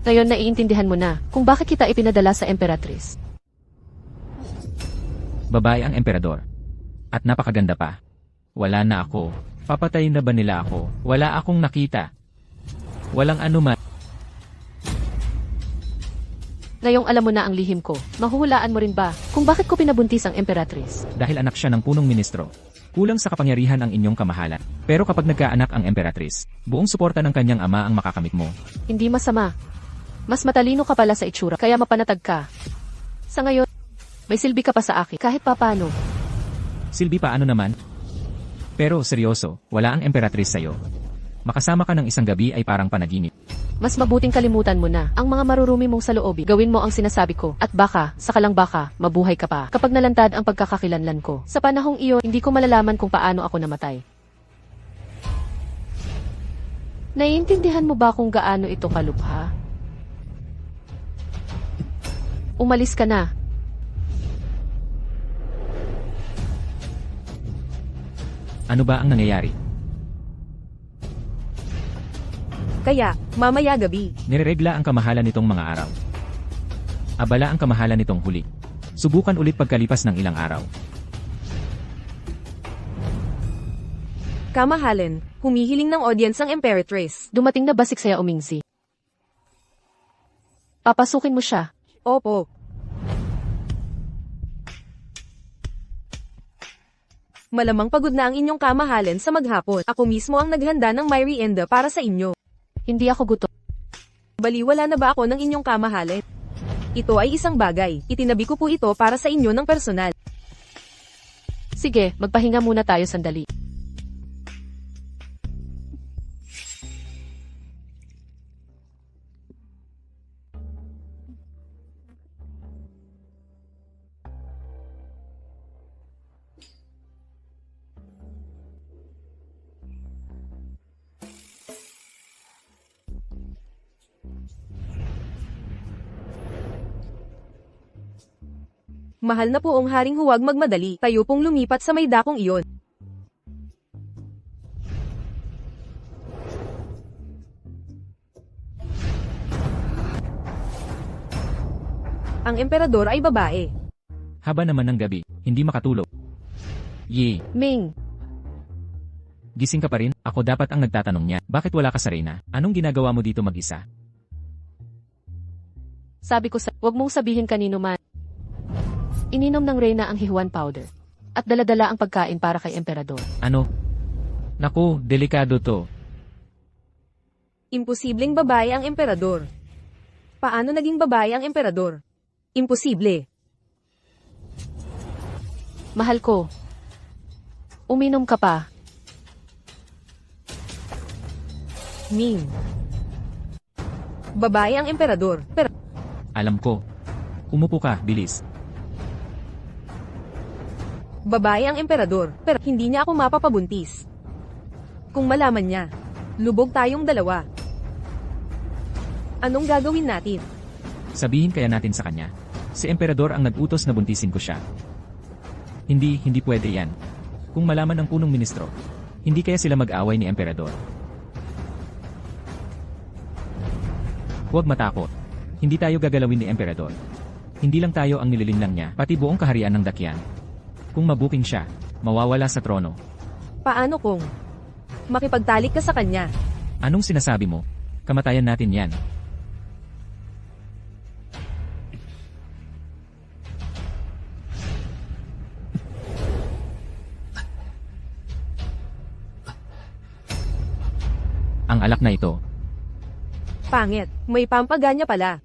Ngayon naiintindihan mo na kung bakit kita ipinadala sa Emperatrice. Babae ang emperador. At napakaganda pa. Wala na ako. Papatayin na ba nila ako? Wala akong nakita. Walang anuman. Ngayong alam mo na ang lihim ko, mahuhulaan mo rin ba kung bakit ko pinabuntis ang Emperatrice? Dahil anak siya ng punong ministro. Kulang sa kapangyarihan ang inyong kamahalan. Pero kapag nagkaanak ang Emperatrice, buong suporta ng kanyang ama ang makakamit mo. Hindi masama. Mas matalino ka pala sa itsura, kaya mapanatag ka. Sa ngayon, may silbi ka pa sa akin, kahit papano. Silbi paano naman? Pero seryoso, wala ang Emperatrice sa'yo. Makasama ka ng isang gabi ay parang panaginip. Mas mabuting kalimutan mo na ang mga marurumi mong saloobin. Gawin mo ang sinasabi ko, at baka, sakalang baka, mabuhay ka pa. Kapag nalantad ang pagkakakilanlan ko, sa panahong iyon, hindi ko malalaman kung paano ako namatay. Naiintindihan mo ba kung gaano ito kalubha? Umalis ka na. Ano ba ang nangyayari? Kaya, mamaya gabi. Nireregla ang kamahalan nitong mga araw. Abala ang kamahalan nitong huli. Subukan ulit pagkalipas ng ilang araw. Kamahalan, humihiling ng audience ang Emperatrice. Dumating na ba si Xia Umingzi? Papasukin mo siya. Opo. Malamang pagod na ang inyong kamahalan sa maghapon. Ako mismo ang naghanda ng merienda para sa inyo. Hindi ako gutom. Baliwala na ba ako ng inyong kamahalan? Ito ay isang bagay. Itinabi ko po ito para sa inyo ng personal. Sige, magpahinga muna tayo sandali. Mahal na poong haring huwag magmadali. Tayo pong lumipat sa may dakong iyon. Ang emperador ay babae. Haba naman ng gabi, hindi makatulog. Ye, Ming, gising ka pa rin? Ako dapat ang nagtatanong niya. Bakit wala ka sa Reyna? Anong ginagawa mo dito mag-isa? sabi ko wag mong sabihin kanino man. Ininom ng Reyna ang hihuan powder. At daladala ang pagkain para kay emperador. Ano? Naku, delikado to. Imposibleng babae ang emperador. Paano naging babae ang emperador? Imposible. Mahal ko. Uminom ka pa. Ming. Babae ang emperador. Pero Alam ko. Umupo ka, bilis. babae ang emperador. Pero hindi niya ako mapapabuntis. Kung malaman niya, lubog tayong dalawa. Anong gagawin natin? Sabihin kaya natin sa kanya. Si Emperador ang nag-utos na buntisin ko siya. Hindi pwede yan. Kung malaman ng punong ministro, hindi kaya sila mag-away ni Emperador. Huwag matakot. Hindi tayo gagalawin ni Emperador. Hindi lang tayo ang nililinlang niya, pati buong kaharian ng Dakyan. Kung mabuking siya, mawawala sa trono. Paano kung makipagtalik ka sa kanya? Anong sinasabi mo? Kamatayan natin yan. Ang alak na ito. Pangit, may pampaganya pala.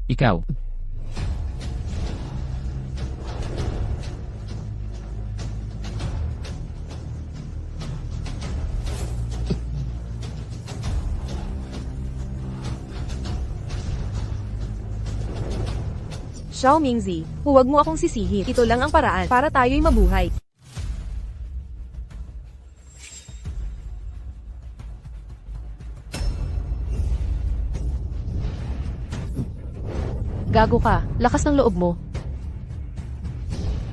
Ikaw. Xiao Mingzi, huwag mo akong sisihin. Ito lang ang paraan para tayo'y mabuhay. Gago ka, lakas ng loob mo.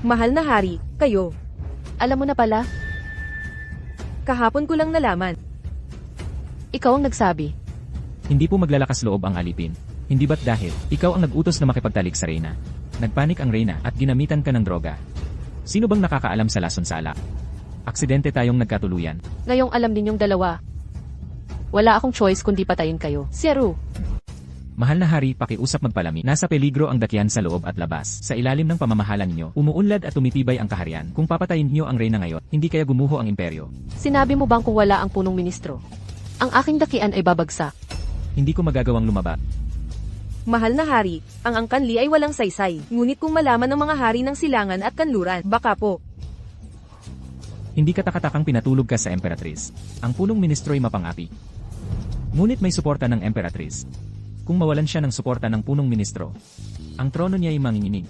Mahal na hari, kayo. Alam mo na pala, Kahapon ko lang nalaman. ikaw ang nagsabi. Hindi po maglalakas loob ang alipin. Hindi ba't dahil ikaw ang nag-utos na makipagtalik sa Reyna? Nagpanik ang Reyna at ginamitan ka ng droga. Sino bang nakakaalam sa lason sa alak? Aksidente tayong nagkatuluyan. Ngayong alam ninyong dalawa. Wala akong choice kundi patayin kayo. Seru, Mahal na hari, pakiusap magpalami. Nasa peligro ang dakyan sa loob at labas. Sa ilalim ng pamamahala ninyo, umuunlad at tumitibay ang kaharian. Kung papatayin niyo ang Reyna ngayon, hindi kaya gumuho ang imperyo. sinabi mo bang kung wala ang punong ministro? Ang aking dakian ay babagsak. Hindi ko magagawang lumaba. Mahal na hari, ang angkanli ay walang saysay. Ngunit kung malaman ng mga hari ng silangan at kanluran, baka po. Hindi katakatakang pinatulog ka sa Emperatriz. Ang punong ministro ay mapangapi. Ngunit may suporta ng Emperatriz. Kung mawalan siya ng suporta ng punong ministro, ang trono niya ay manginginig.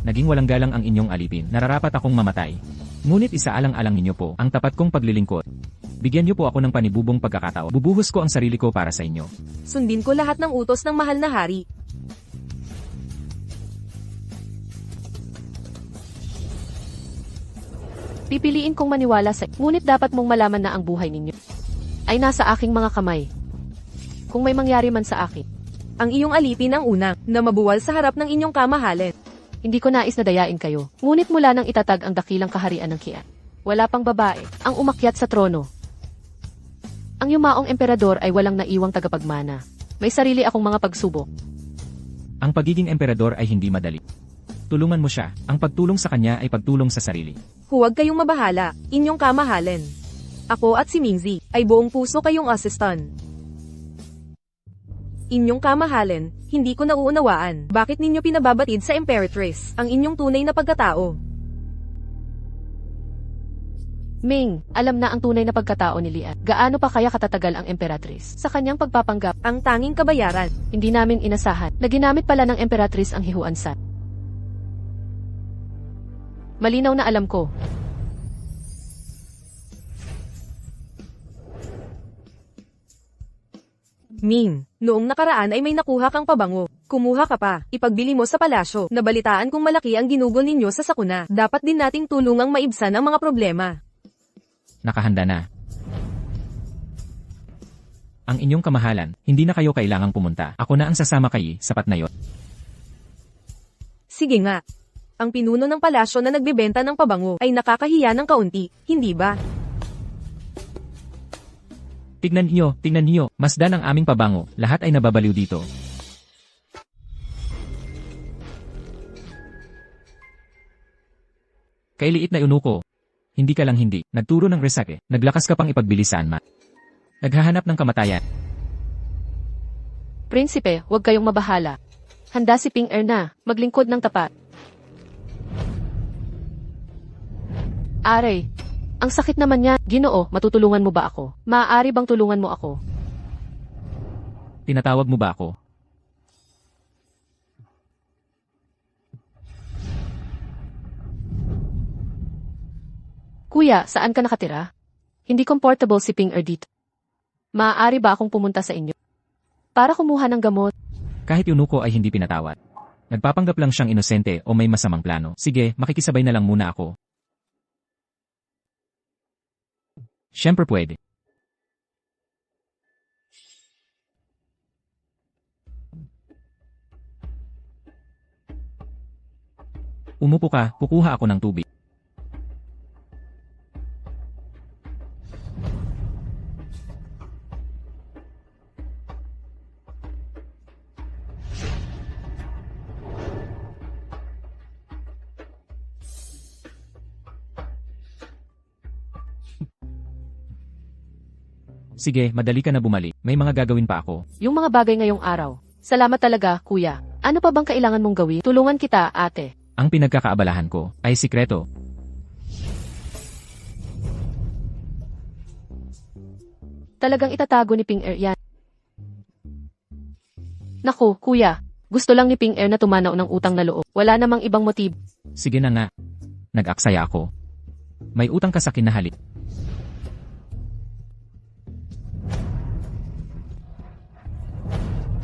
Naging walang galang ang inyong alipin. Nararapat akong mamatay. Ngunit isaalang-alang ninyo po ang tapat kong paglilingkod. Bigyan niyo po ako ng panibubong pagkakataon. Bubuhos ko ang sarili ko para sa inyo. Sundin ko lahat ng utos ng mahal na hari. Pipiliin kong maniwala sa ngunit dapat mong malaman na ang buhay ninyo ay nasa aking mga kamay. Kung may mangyari man sa akin, Ang iyong alipin ang unang na mabuwal sa harap ng inyong kamahalan. hindi ko nais na dayain kayo. Ngunit mula nang itatag ang dakilang kaharian ng Kian, wala pang babae ang umakyat sa trono. Ang yumaong emperador ay walang naiwang tagapagmana. May sarili akong mga pagsubok. Ang pagiging emperador ay hindi madali. Tulungan mo siya. Ang pagtulong sa kanya ay pagtulong sa sarili. Huwag kayong mabahala, inyong kamahalan. Ako at si Mingzi ay buong puso kayong assistant. Inyong kamahalan, hindi ko nauunawaan. Bakit ninyo pinababatid sa Imperatrice ang inyong tunay na pagkatao? Ming, alam na ang tunay na pagkatao ni Lian. Gaano pa kaya katatagal ang Emperatrice? Sa kanyang pagpapanggap, Ang tanging kabayaran. hindi namin inasahan na ginamit pala ng Emperatrice ang hihuansan. Malinaw na alam ko. Ming, noong nakaraan ay may nakuha kang pabango. Kumuha ka pa, ipagbili mo sa palasyo. Nabalitaan kung malaki ang ginugol ninyo sa sakuna. Dapat din nating tulungang maibsan ang mga problema. Nakahanda na. Ang inyong kamahalan, hindi na kayo kailangang pumunta. Ako na ang sasama kayo, sapat na yon. Sige nga. Ang pinuno ng palasyo na nagbebenta ng pabango ay nakakahiya ng kaunti, hindi ba? Tignan niyo, masdan ang aming pabango. Lahat ay nababaliw dito. Kay liit na inuko. Hindi ka lang hindi. Nagturo ng resake. Naglakas ka pang ipagbilisan ma. Naghahanap ng kamatayan. Prinsipe, huwag kayong mabahala. Handa si Ping Er na, maglingkod ng tapat. Aray, ang sakit naman niya. Ginoo, matutulungan mo ba ako? Maaari bang tulungan mo ako? Tinatawag mo ba ako? Kuya, saan ka nakatira? Hindi comfortable si Ping Er dito. Maaari ba akong pumunta sa inyo? Para kumuha ng gamot. Kahit inuko ay hindi pinatawad. Nagpapanggap lang siyang inosente o may masamang plano. Sige, makikisabay na lang muna ako. Siyempre pwede. Umupo ka, kukuha ako ng tubig. Sige, madali ka na bumalik. May mga gagawin pa ako. Yung mga bagay ngayong araw. Salamat talaga, kuya. Ano pa bang kailangan mong gawin? Tulungan kita, ate. Ang pinagkakaabalahan ko ay sikreto. Talagang itatago ni Ping Er yan. Naku, kuya. Gusto lang ni Ping Er na tumanaw ng utang na loob. Wala namang ibang motibo. Sige na nga. Nag-aksaya ako. May utang ka sa kinahali.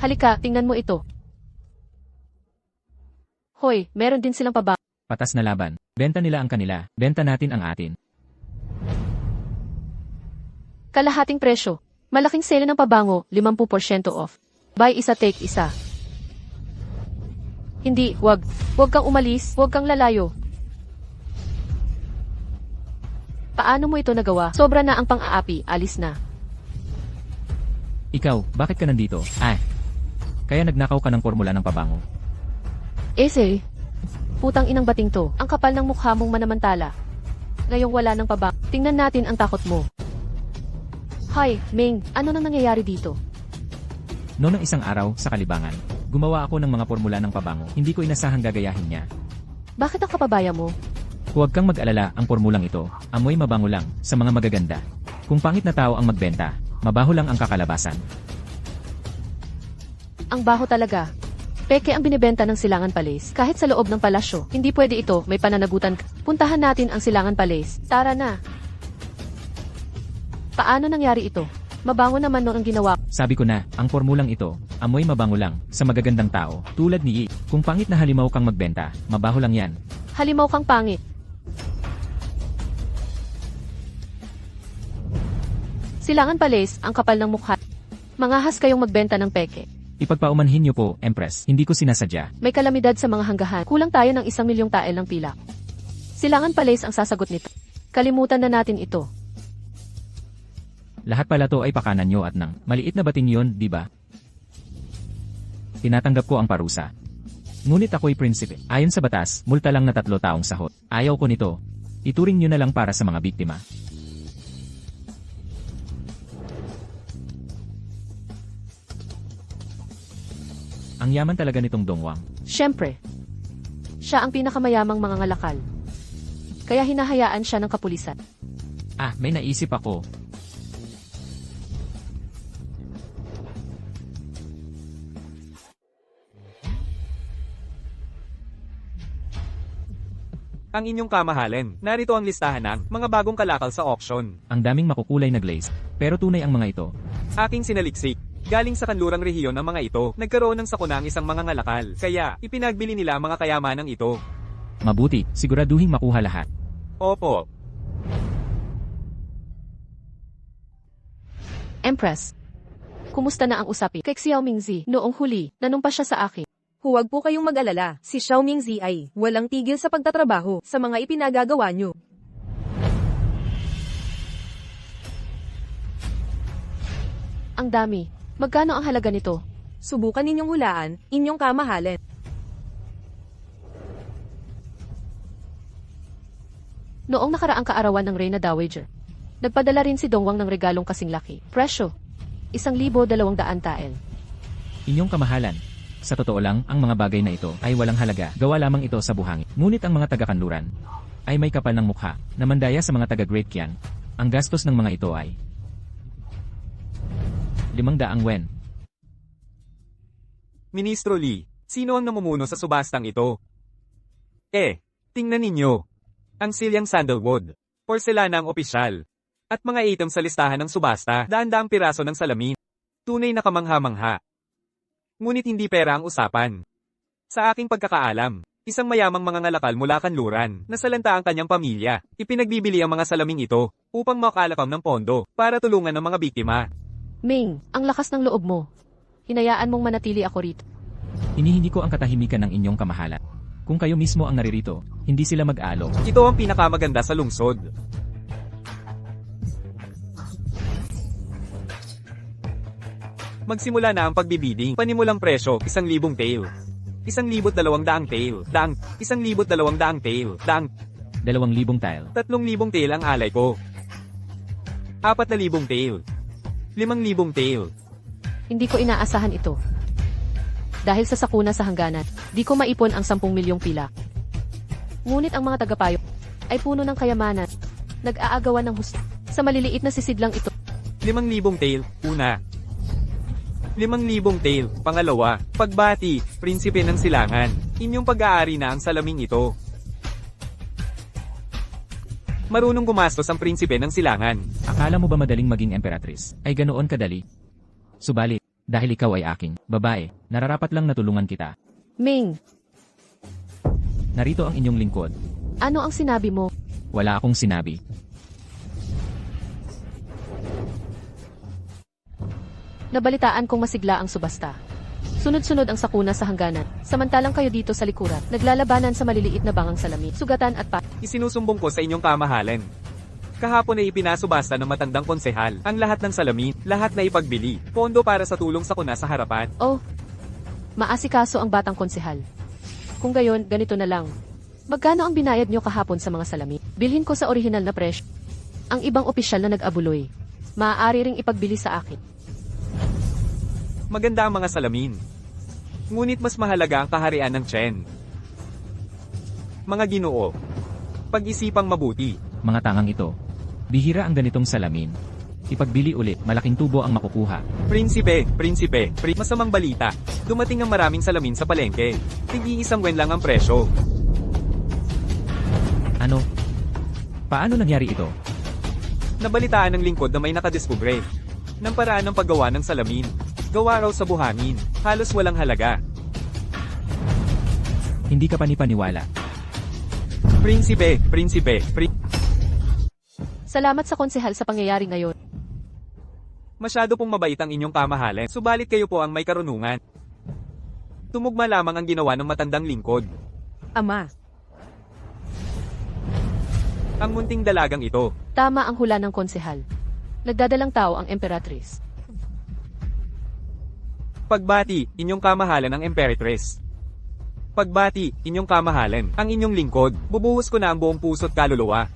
Halika, tingnan mo ito. Hoy, meron din silang pabango. Patas na laban. Benta nila ang kanila. Benta natin ang atin. Kalahating presyo. Malaking sale ng pabango, 50% off. Buy isa take isa. Hindi, wag. Wag kang umalis, wag kang lalayo. Paano mo ito nagawa? Sobra na ang pang-aapi, alis na. Ikaw, bakit ka nandito? Kaya nagnakaw ka ng formula ng pabango. Ese, putang inang bating to. Ang kapal ng mukha mong manamantala. Ngayong wala ng pabango. Tingnan natin ang takot mo. Hi, Ming, ano nang nangyayari dito? Noong isang araw, sa Kalibangan, gumawa ako ng mga formula ng pabango. Hindi ko inasahang gagayahin niya. Bakit ang kapabaya mo? Huwag kang mag-alala, ang formulang ito, amoy mabango lang, sa mga magaganda. Kung pangit na tao ang magbenta, mabaho lang ang kakalabasan. Ang baho talaga. Peke ang binibenta ng Silangan Palace. Kahit sa loob ng palasyo, hindi pwede ito, may pananagutan. Puntahan natin ang Silangan Palace. Tara na. Paano nangyari ito? Mabango naman noon ang ginawa. Sabi ko na, ang formulang ito, amoy mabango lang, sa magagandang tao, tulad ni Yi. Kung pangit na halimaw kang magbenta, mabaho lang yan. Halimaw kang pangit. Silangan Palace, ang kapal ng mukha. Mangahas kayong magbenta ng peke. Ipagpaumanhin niyo po, Empress, hindi ko sinasadya. May kalamidad sa mga hanggahan. Kulang tayo ng 1,000,000 tael ng pilak. Silangan Palace ang sasagot nito. Kalimutan na natin ito. Lahat pala to ay pakanan nyo at nang maliit na bating yon, di ba? Tinatanggap ko ang parusa. Ngunit ako'y prinsipe. Ayon sa batas, multa lang na 3 taong sahot. Ayaw ko nito. Ituring nyo na lang para sa mga biktima. Ang yaman talaga nitong Dongwang. Siyempre. Siya ang pinakamayamang mga ngalakal. Kaya hinahayaan siya ng kapulisan. May naisip ako. Ang inyong kamahalin, narito ang listahan ng mga bagong kalakal sa auction. Ang daming makukulay na glaze. Pero tunay ang mga ito. Aking sinaliksik. Galing sa kanlurang rehiyon ng mga ito, nagkaroon ng sakuna ang isang mga ngalakal. Kaya, ipinagbili nila ang mga kayamanang ito. Mabuti, siguraduhing makuha lahat. Opo. Empress. Kumusta na ang usapi? Kay Xiao Mingzi, noong huli, nanumpa siya sa akin. Huwag po kayong mag-alala, si Xiao Mingzi ay walang tigil sa pagtatrabaho sa mga ipinagagawa nyo. Ang dami. Magkano ang halaga nito? Subukan ninyong hulaan, inyong kamahalin. Noong nakaraang kaarawan ng Reyna Dowager, nagpadala rin si Dongwang ng regalong kasing laki. Presyo, 1,200 tael. Inyong kamahalan. Sa totoo lang, ang mga bagay na ito ay walang halaga. Gawa lamang ito sa buhangin. Ngunit ang mga taga-kanluran ay may kapal ng mukha na mandaya sa mga taga-Great Qian. Ang gastos ng mga ito ay 500 wen. Ministro Lee, sino ang namumuno sa subastang ito? Tingnan ninyo. Ang silyang sandalwood, porselanang opisyal, at mga item sa listahan ng subasta, daan-daang piraso ng salamin. Tunay na kamangha-mangha. Ngunit hindi pera ang usapan. Sa aking pagkakaalam, isang mayamang mga ngalakal mula kanluran, nasalanta ang kanyang pamilya. Ipinagbibili ang mga salaming ito, upang makalakam ng pondo, para tulungan ng mga biktima. Ming, ang lakas ng loob mo. Hinayaan mong manatili ako rito. Hinihindi ko ang katahimikan ng inyong kamahalan. Kung kayo mismo ang naririto, hindi sila mag-aalok. Ito ang pinakamaganda sa lungsod. Magsimula na ang pagbibiding. Panimulang presyo, 1,000 tael. 1,200 tael. 1,200 tael. 2,000 tael. 3,000 tael ang alay ko. 4,000 tael. 5,000 tael. Hindi ko inaasahan ito. Dahil sa sakuna sa hangganan, di ko maipon ang 10 milyong pilak. Ngunit ang mga tagapayo ay puno ng kayamanan. Nag-aagawan ng husto. Sa maliliit na sisidlang ito, 5,000 tael. Una. 5,000 tail. Pangalawa, pagbati, prinsipe ng silangan. Inyong pag-aari na ang salaming ito. Marunong gumastos ang prinsipe ng silangan. Akala mo ba madaling maging emperatrice? Ay ganoon kadali? Subalit, dahil ikaw ay aking babae, nararapat lang na tulungan kita. Ming, Narito ang inyong lingkod. ano ang sinabi mo? Wala akong sinabi. Nabalitaan kong masigla ang subasta. Sunod-sunod ang sakuna sa hangganan, samantalang kayo dito sa likuran, naglalabanan sa maliliit na bangang salamin, sugatan at Isinusumbong ko sa inyong kamahalan. Kahapon ay ipinasubasta ng matandang konsehal ang lahat ng salamin, lahat na ipagbili, pondo para sa tulong sa kuna sa harapan. Oh, maasikaso ang batang konsehal. Kung gayon, ganito na lang. Magkano ang binayad nyo kahapon sa mga salamin? Bilhin ko sa orihinal na presyo. Ang ibang opisyal na nag-abuloy, maaari ring ipagbili sa akin. Maganda ang mga salamin. Ngunit mas mahalaga ang kaharian ng Chen. Mga ginoo, pag-isipang mabuti. Mga tangang ito. Bihira ang ganitong salamin. Ipagbili ulit, malaking tubo ang makukuha. Prinsipe, masamang balita. Dumating ang maraming salamin sa palengke. Tig-iisang wen lang ang presyo. Ano? Paano nangyari ito? Nabalitaan ng lingkod na may nakadiskubre ng paraan ng paggawa ng salamin. Gawa raw sa buhangin, halos walang halaga. Hindi ka panipaniwala. Prinsipe, Salamat sa konsehal sa pangyayari ngayon. masyado pong mabait ang inyong kamahalan, subalit kayo po ang may karunungan. Tumugma lamang ang ginawa ng matandang lingkod. Ama, Ang munting dalagang ito, Tama ang hula ng konsehal. Nagdadalang tao ang emperatrice. pagbati, inyong kamahalan ang Emperatrice. Pagbati, inyong kamahalan, ang inyong lingkod, bubuhos ko na ang buong puso't kaluluwa.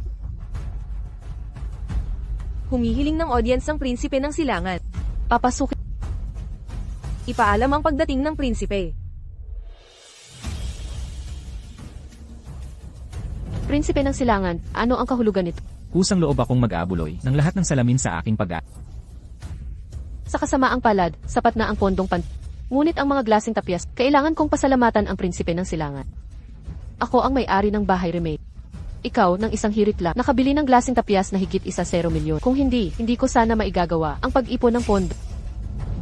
humihiling ng audience ang prinsipe ng silangan. Papasukin. Ipaalam ang pagdating ng prinsipe. Prinsipe ng silangan, ano ang kahulugan nito? Kusang loob akong mag-aabuloy ng lahat ng salamin sa aking Sa kasamaang palad, sapat na ang pondong Ngunit ang mga glasing tapyas, kailangan kong pasalamatan ang prinsipe ng silangan. Ako ang may-ari ng bahay remake. Ikaw, ng isang hirit lang, nakabili ng glasing tapyas na higit 1 milyon. Kung hindi ko sana maigagawa ang pag-ipon ng pondo.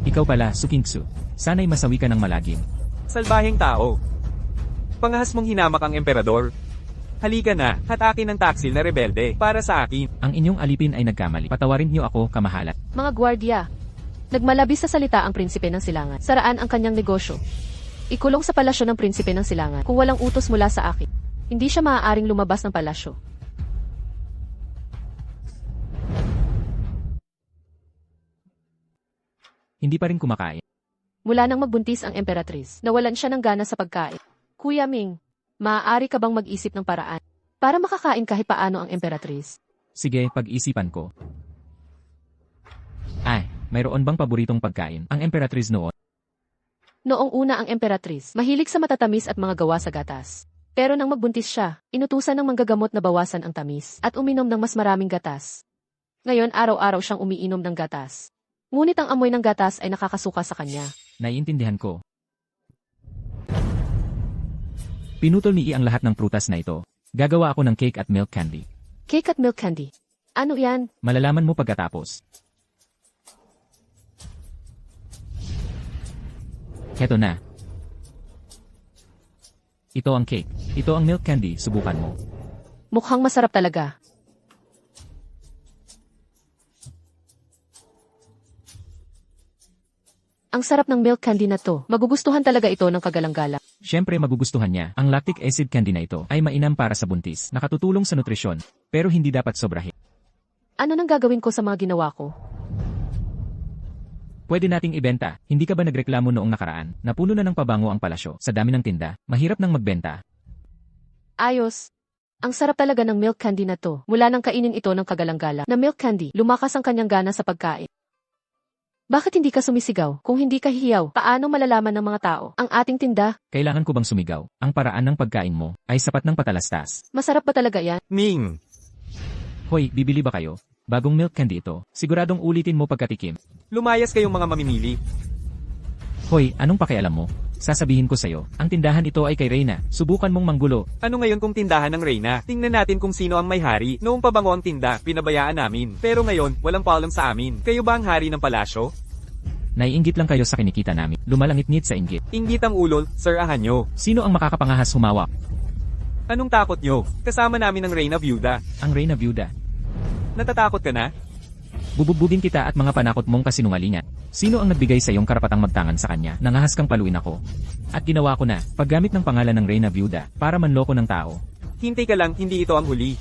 Ikaw pala, Sukingsu. Sana'y masawi ka ng malagim. Salbaheng tao. Pangahas mong hinamak ang emperador. Halika na, at akin ang taksil na rebelde, para sa akin. Ang inyong alipin ay nagkamali. Patawarin niyo ako, kamahalan. Mga gwardya. Nagmalabis sa salita ang prinsipe ng silangan. Saraan ang kanyang negosyo. Ikulong sa palasyo ng prinsipe ng silangan kung walang utos mula sa akin. Hindi siya maaaring lumabas ng palasyo. Hindi pa rin kumakain. Mula nang magbuntis ang emperatrice, nawalan siya ng gana sa pagkain. Kuya Ming, maaari ka bang mag-isip ng paraan para makakain kahit paano ang emperatrice? Sige, pag-isipan ko. Ay, mayroon bang paboritong pagkain ang emperatrice noon? Noong una ang emperatrice, mahilig sa matatamis at mga gawa sa gatas. Pero nang magbuntis siya, inutusan ng manggagamot na bawasan ang tamis at uminom ng mas maraming gatas. Ngayon araw-araw siyang umiinom ng gatas. Ngunit ang amoy ng gatas ay nakakasuka sa kanya. Naiintindihan ko. Pinutol ni I ang lahat ng prutas na ito. Gagawa ako ng cake at milk candy. Cake at milk candy. Ano yan? Malalaman mo pagkatapos. Heto na. Ito ang cake. Ito ang milk candy, subukan mo. Mukhang masarap talaga. Ang sarap ng milk candy na to. Magugustuhan talaga ito ng kagalang-galang. Siyempre magugustuhan niya. Ang lactic acid candy na ito ay mainam para sa buntis. Nakatutulong sa nutrisyon. Pero hindi dapat sobrahin. Ano nang gagawin ko sa mga ginawa ko? Pwede nating ibenta. Hindi ka ba nagreklamo noong nakaraan? Napuno na ng pabango ang palasyo. Sa dami ng tinda, mahirap nang magbenta. Ayos. Ang sarap talaga ng milk candy na to. Mula nang kainin ito ng kagalang-galang na milk candy, lumakas ang kanyang gana sa pagkain. Bakit hindi ka sumisigaw? Kung hindi ka hihiyaw, paano malalaman ng mga tao ang ating tinda? Kailangan ko bang sumigaw? Ang paraan ng pagkain mo ay sapat ng patalastas. Masarap ba talaga yan? Ming, Hoy, bibili ba kayo? Bagong milk candy ito. Siguradong ulitin mo pagkatikim. lumayas kayong mga mamimili. Hoy, anong pakialam mo? Sasabihin ko sa'yo, ang tindahan ito ay kay Reyna. Subukan mong manggulo. Ano ngayon kung tindahan ng Reyna? Tingnan natin kung sino ang may-hari. Noong pabango ang tinda, pinabayaan namin. Pero ngayon, walang paalam sa amin. Kayo ba ang hari ng palasyo? Naiinggit lang kayo sa kinikita namin. Lumalangit-ngit sa inggit. Inggit ang ulo, Sir Ahanyo. Sino ang makakapangahas humawak? Anong takot nyo? Kasama namin ang Reyna Viuda. Ang Reyna Viuda. Natatakot ka na? Bubugbugin kita at mga panakot mong kasinungalingan. Sino ang nagbigay sa iyong karapatang magtangan sa kanya? Nangahas kang paluin ako. At ginawa ko na, paggamit ng pangalan ng Reyna Viuda, para manloko ng tao. Hintay ka lang, hindi ito ang huli.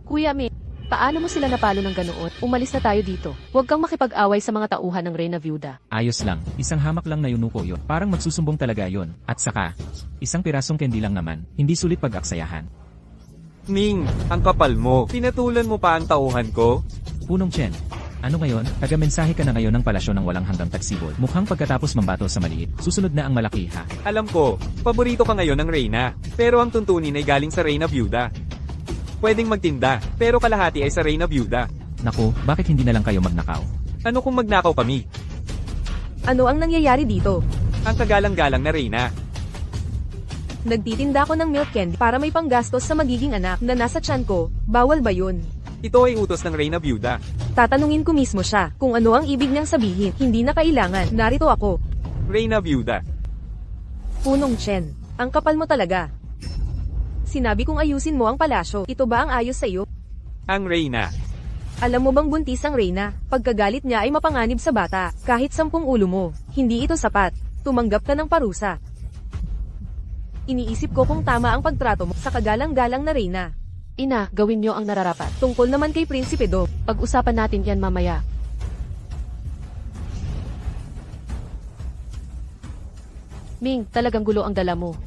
Kuya Ming, paano mo sila napalo ng ganoon? Umalis na tayo dito. Huwag kang makipag-away sa mga tauhan ng Reyna Viuda. Ayos lang, isang hamak lang na yunuko yun. Parang magsusumbong talaga yon. At saka, isang pirasong candy lang naman, hindi sulit pag-aksayahan. Ming, ang kapal mo. Pinatulan mo pa ang tauhan ko? Punong Chen. Ano ngayon? Taga-mensahe ka na ngayon ng palasyo ng walang hanggang tagsibol. Mukhang pagkatapos mambato sa maliit, susunod na ang malaki ha. Alam ko, paborito ka ngayon ng Reyna. Pero ang tuntunin ay galing sa Reyna Viuda. Pwedeng magtinda, pero kalahati ay sa Reyna Viuda. Naku, bakit hindi na lang kayo magnakaw? Ano kung magnakaw kami? Ano ang nangyayari dito? Ang kagalang-galang na Reyna. Nagtitinda ko ng milk candy para may panggastos sa magiging anak na nasa tiyan ko. Bawal ba yun? Ito ay utos ng Reyna Viuda. Tatanungin ko mismo siya kung ano ang ibig niyang sabihin. Hindi na kailangan. Narito ako. Reyna Viuda. Punong Chen. Ang kapal mo talaga. Sinabi kong ayusin mo ang palasyo. Ito ba ang ayos sa iyo? Ang Reyna. Alam mo bang buntis ang Reyna? Pagkagalit niya ay mapanganib sa bata. Kahit 10 ulo mo. Hindi ito sapat. Tumanggap ka ng parusa. Iniisip ko kung tama ang pagtrato mo sa kagalang-galang na Reyna. Ina, gawin niyo ang nararapat. Tungkol naman kay Prinsipe Do. Pag-usapan natin yan mamaya. Ming, talagang gulo ang dala mo.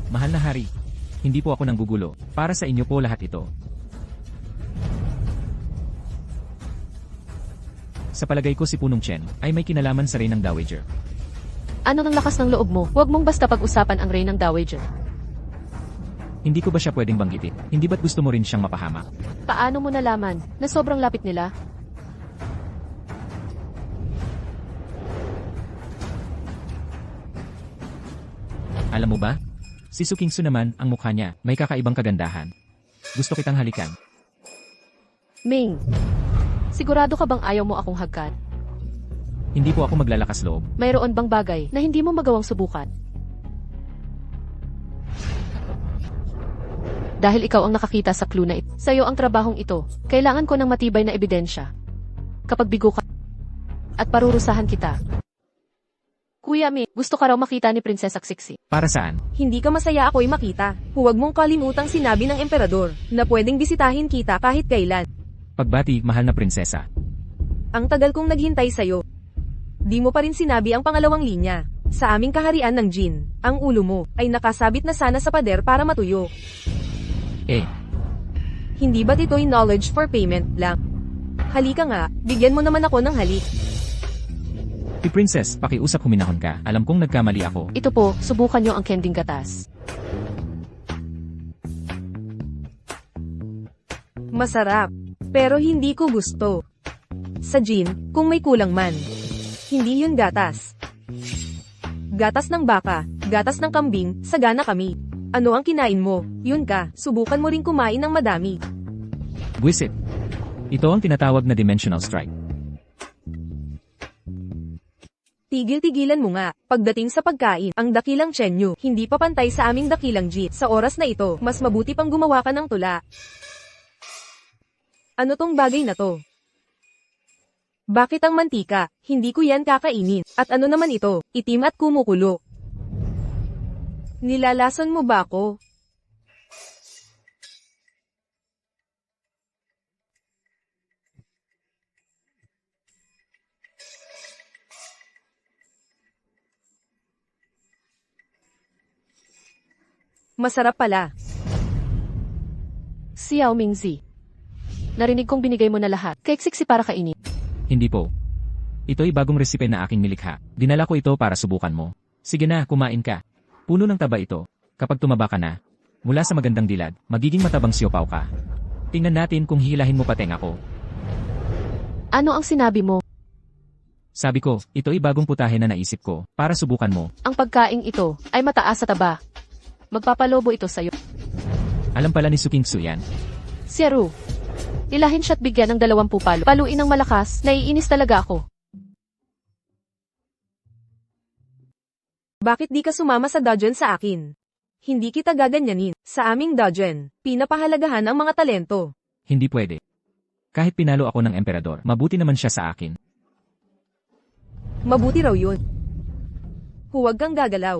Mahal na hari. Hindi po ako nanggugulo. Para sa inyo po lahat ito. Sa palagay ko si Punong Chen ay may kinalaman sa Reynang Dowager. Ano ng lakas ng loob mo? Huwag mong basta pag-usapan ang Reynang Dowager. Hindi ko ba siya pwedeng banggitin? Hindi ba't gusto mo rin siyang mapahamak? Paano mo nalaman na sobrang lapit nila? Alam mo ba? Si Su Kingsu naman, ang mukha niya, may kakaibang kagandahan. Gusto kitang halikan. Ming, sigurado ka bang ayaw mo akong hagkan? Hindi po ako maglalakas loob. Mayroon bang bagay na hindi mo magawang subukan? Dahil ikaw ang nakakita sa clue na ito. Sa'yo ang trabahong ito. Kailangan ko ng matibay na ebidensya. Kapag bigo ka at parurusahan kita. Kuya Mi, gusto ka raw makita ni Prinsesa Xixi. Para saan? Hindi ka masaya ako'y makita. Huwag mong kalimutang sinabi ng emperador na pwedeng bisitahin kita kahit kailan. Pagbati, mahal na prinsesa. Ang tagal kong naghintay sa'yo. Di mo pa rin sinabi ang pangalawang linya. Sa aming kaharian ng Jin, ang ulo mo ay nakasabit na sana sa pader para matuyo. Hindi ba't ito'y knowledge for payment lang? Halika nga, bigyan mo naman ako ng halik. Princess, pakiusap huminahon ka. Alam kong nagkamali ako. Ito po, subukan nyo ang kending gatas. Masarap. Pero hindi ko gusto. Sa Jin, kung may kulang man. Hindi yun gatas. Gatas ng baka, gatas ng kambing, sagana kami. Ano ang kinain mo? Yun ka, subukan mo ring kumain ng madami. Buwisit. Ito ang tinatawag na dimensional strike. Tigil-tigilan mo nga. Pagdating sa pagkain, ang dakilang Chenyu, hindi pa pantay sa aming dakilang Jin. Sa oras na ito, mas mabuti pang gumawa ka ng tula. Ano tong bagay na to? Bakit ang mantika? Hindi ko yan kakainin. At ano naman ito? Itim at kumukulo. Nilalason mo ba ako? Masarap pala. Xiao Mingzi. Narinig kong binigay mo na lahat. Kay Xixi para kainin. Hindi po. Ito'y bagong resipe na aking nilikha. Dinala ko ito para subukan mo. Sige na, kumain ka. Puno ng taba ito. Kapag tumaba ka na, mula sa magandang dilad, magiging matabang siopaw ka. Tingnan natin kung hihilahin mo pa tenga ko. Ano ang sinabi mo? Sabi ko, ito'y bagong putahe na naisip ko, para subukan mo. Ang pagkaing ito ay mataas sa taba. Magpapalobo ito sa'yo. Alam pala ni Su Kingsu yan. Si Aru. Ilahin siya't bigyan ng 20 palo. Paluin ng malakas, naiinis talaga ako. Bakit di ka sumama sa dungeon sa akin? Hindi kita gaganyanin. Sa aming dungeon, pinapahalagahan ang mga talento. Hindi pwede. Kahit pinalo ako ng emperador, mabuti naman siya sa akin. Mabuti raw yun. Huwag kang gagalaw.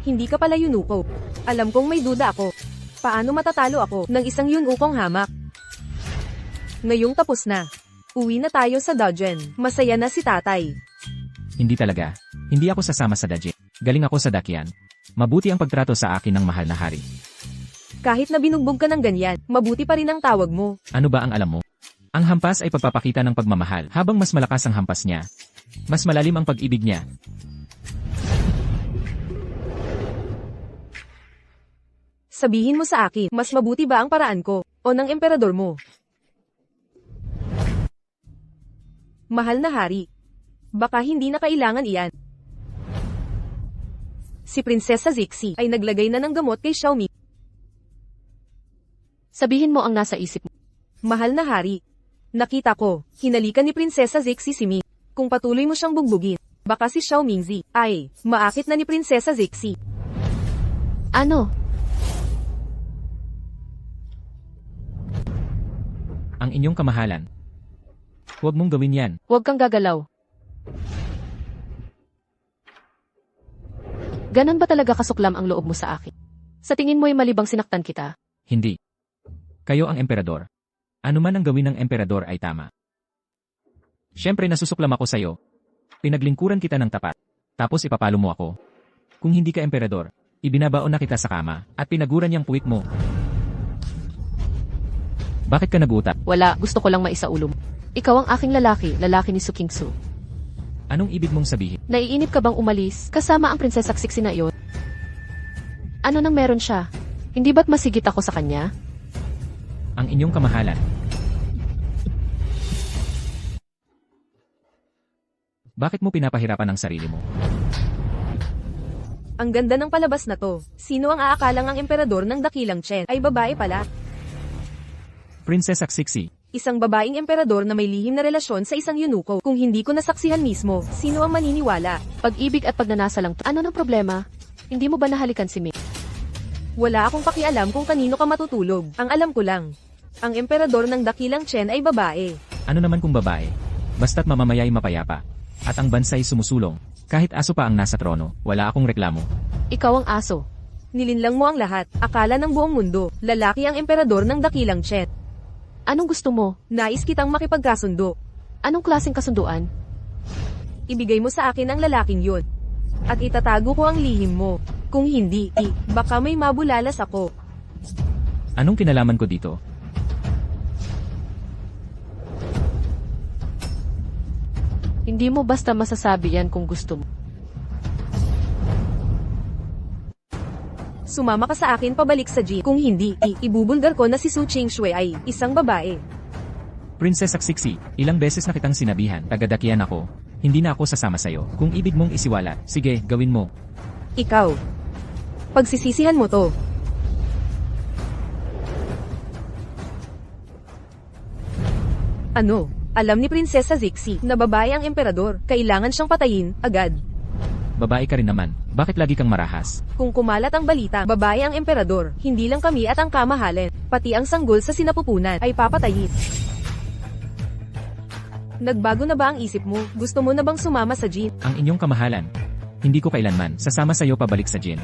Hindi ka pala yunuko. Alam kong may duda ako. Paano matatalo ako ng isang yunukong hamak? Ngayong tapos na. Uwi na tayo sa dungeon. Masaya na si tatay. Hindi talaga. Hindi ako sasama sa daje. Galing ako sa dakyan. Mabuti ang pagtrato sa akin ng mahal na hari. Kahit na binugbog ka ng ganyan, mabuti pa rin ang tawag mo. Ano ba ang alam mo? Ang hampas ay pagpapakita ng pagmamahal. Habang mas malakas ang hampas niya, mas malalim ang pag-ibig niya. Sabihin mo sa akin, mas mabuti ba ang paraan ko o ng emperador mo? Mahal na hari. Baka hindi na kailangan iyan. Si Prinsesa Zixi ay naglagay na ng gamot kay Xiaomi. Sabihin mo ang nasa isip mo. Mahal na hari. Nakita ko, hinalikan ni Prinsesa Zixi si Ming. Kung patuloy mo siyang bugbugin, baka si Xiao Mingzi ay maakit na ni Prinsesa Zixi. Ano? Ang inyong kamahalan. Huwag mong gawin yan. Huwag kang gagalaw. Ganon ba talaga kasuklam ang loob mo sa akin? Sa tingin mo'y malibang sinaktan kita? Hindi. Kayo ang emperador. Ano man ang gawin ng emperador ay tama. Siyempre nasusuklam ako sa'yo. Pinaglingkuran kita ng tapat. Tapos ipapalo mo ako. Kung hindi ka emperador, ibinabaon na kita sa kama at pinaguran niyang puwik mo. Bakit ka nag-utak? Wala, gusto ko lang maisaulo mo. Ikaw ang aking lalaki, lalaki ni Su Kingsu. Anong ibig mong sabihin? Naiinip ka bang umalis kasama ang Prinsesa Zixi na iyon? Ano nang meron siya? Hindi ba't masigit ako sa kanya? Ang inyong kamahalan. Bakit mo pinapahirapan ang sarili mo? Ang ganda ng palabas na to. Sino ang aakalang ang emperador ng dakilang Chen ay babae pala? Prinsesa Zixi. Isang babaeng emperador na may lihim na relasyon sa isang yunuko. Kung hindi ko nasaksihan mismo, sino ang maniniwala? Pag-ibig at pagnanasa lang to. Ano ng problema? Hindi mo ba nahalikan si Ming? Wala akong pakialam kung kanino ka matutulog. Ang alam ko lang, ang emperador ng dakilang Chen ay babae. Ano naman kung babae? Basta't mamamaya'y mapayapa. At ang bansa'y sumusulong. Kahit aso pa ang nasa trono, wala akong reklamo. Ikaw ang aso. Nilinlang mo ang lahat. Akala ng buong mundo, lalaki ang emperador ng dakilang Chen. Anong gusto mo? Nais kitang makipagkasundo. Anong klaseng kasunduan? Ibigay mo sa akin ang lalaking yun. At itatago ko ang lihim mo. Kung hindi, baka may mabulalas ako. Anong kinalaman ko dito? Hindi mo basta masasabi yan kung gusto mo. Sumama ka sa akin pabalik sa Jin. Kung hindi, ibubulgar ko na si Su Qingshui ay isang babae. Prinsesa Zixi, ilang beses na kitang sinabihan, tagadakyan ako. Hindi na ako sasama sa'yo. Kung ibig mong isiwala, sige, gawin mo. Ikaw. Pagsisisihan mo to. Ano? Alam ni Prinsesa Zixi na babae ang emperador. Kailangan siyang patayin, agad. Babae ka rin naman. Bakit lagi kang marahas? Kung kumalat ang balita, babae ang emperador. Hindi lang kami at ang kamahalan, pati ang sanggol sa sinapupunan ay papatayin. Nagbago na ba ang isip mo? Gusto mo na bang sumama sa Jin? Ang inyong kamahalan. Hindi ko kailanman sasama sa'yo pabalik sa Jin.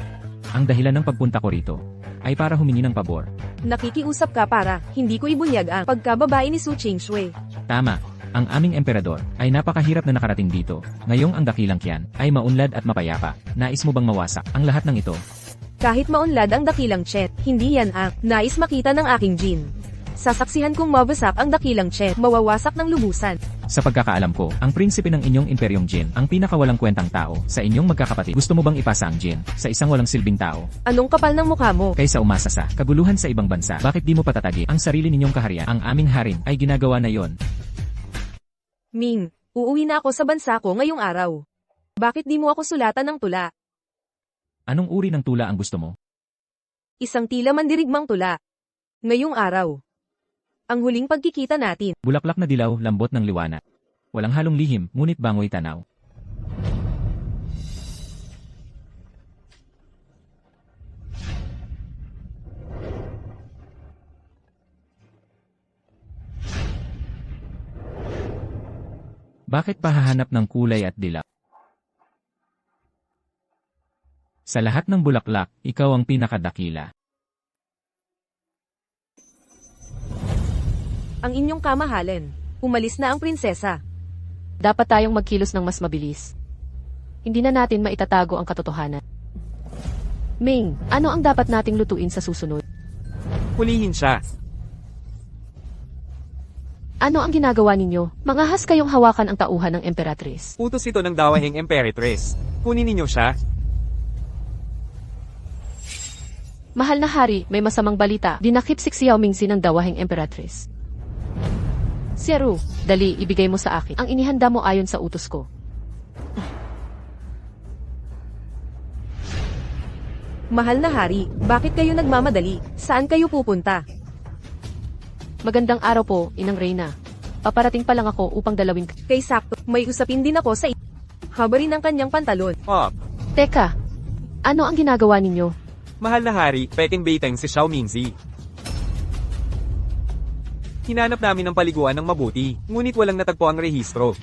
Ang dahilan ng pagpunta ko rito ay para humingi ng pabor. Nakikiusap ka para hindi ko ibunyag ang pagkababae ni Su Qingshui. Tama. Ang aming emperador ay napakahirap na nakarating dito. Ngayong ang dakilang Qian ay maunlad at mapayapa. Nais mo bang mawasak ang lahat ng ito? Kahit maunlad ang dakilang Chen, hindi yan ang nais makita ng aking Jin. Sasaksihan kong mawasak ang dakilang Chen, mawawasak ng lubusan. Sa pagkakaalam ko, ang prinsipe ng inyong imperyong Jin, ang pinakawalang kwentang tao, sa inyong magkakapatid. Gusto mo bang ipasa ang Jin, sa isang walang silbing tao, Anong kapal ng mukha mo? kaysa umasa sa kaguluhan sa ibang bansa? Bakit di mo patatagi ang sarili ninyong kaharian? Ang aming harin ay ginagawa na yon. Ming, uuwi na ako sa bansa ko ngayong araw. Bakit di mo ako sulatan ng tula? Anong uri ng tula ang gusto mo? Isang tila mandirigmang tula. Ngayong araw. Ang huling pagkikita natin. Bulaklak na dilaw, lambot ng liwanag. Walang halong lihim, ngunit bangoy tanaw. Bakit pa hahanap ng kulay at dilaw? Sa lahat ng bulaklak, ikaw ang pinakadakila. Ang inyong kamahalan. Umalis na ang prinsesa. Dapat tayong magkilos ng mas mabilis. Hindi na natin maitatago ang katotohanan. Ming, ano ang dapat nating lutuin sa susunod? Hulihin siya. Ano ang ginagawa ninyo? Mangahas kayong hawakan ang tauhan ng Emperatrice. Utos ito ng dawahing Emperatrice. Kunin ninyo siya. Mahal na hari, may masamang balita. Dinakip si Xiao Mingzi ng dawahing Emperatrice. Xiaoru, dali, ibigay mo sa akin. Ang inihanda mo ayon sa utos ko. Mahal na hari, bakit kayo nagmamadali? Saan kayo pupunta? Magandang araw po, Inang Reyna. Paparating pa lang ako upang dalawin ka. Kay sakto, may usapin din ako sa habarin ang kanyang pantalon. Op. Teka, ano ang ginagawa ninyo? Mahal na hari, peking beteng si Xiao Mingzi. Hinanap namin ang paliguan ng mabuti, ngunit walang natagpo ang rehistro.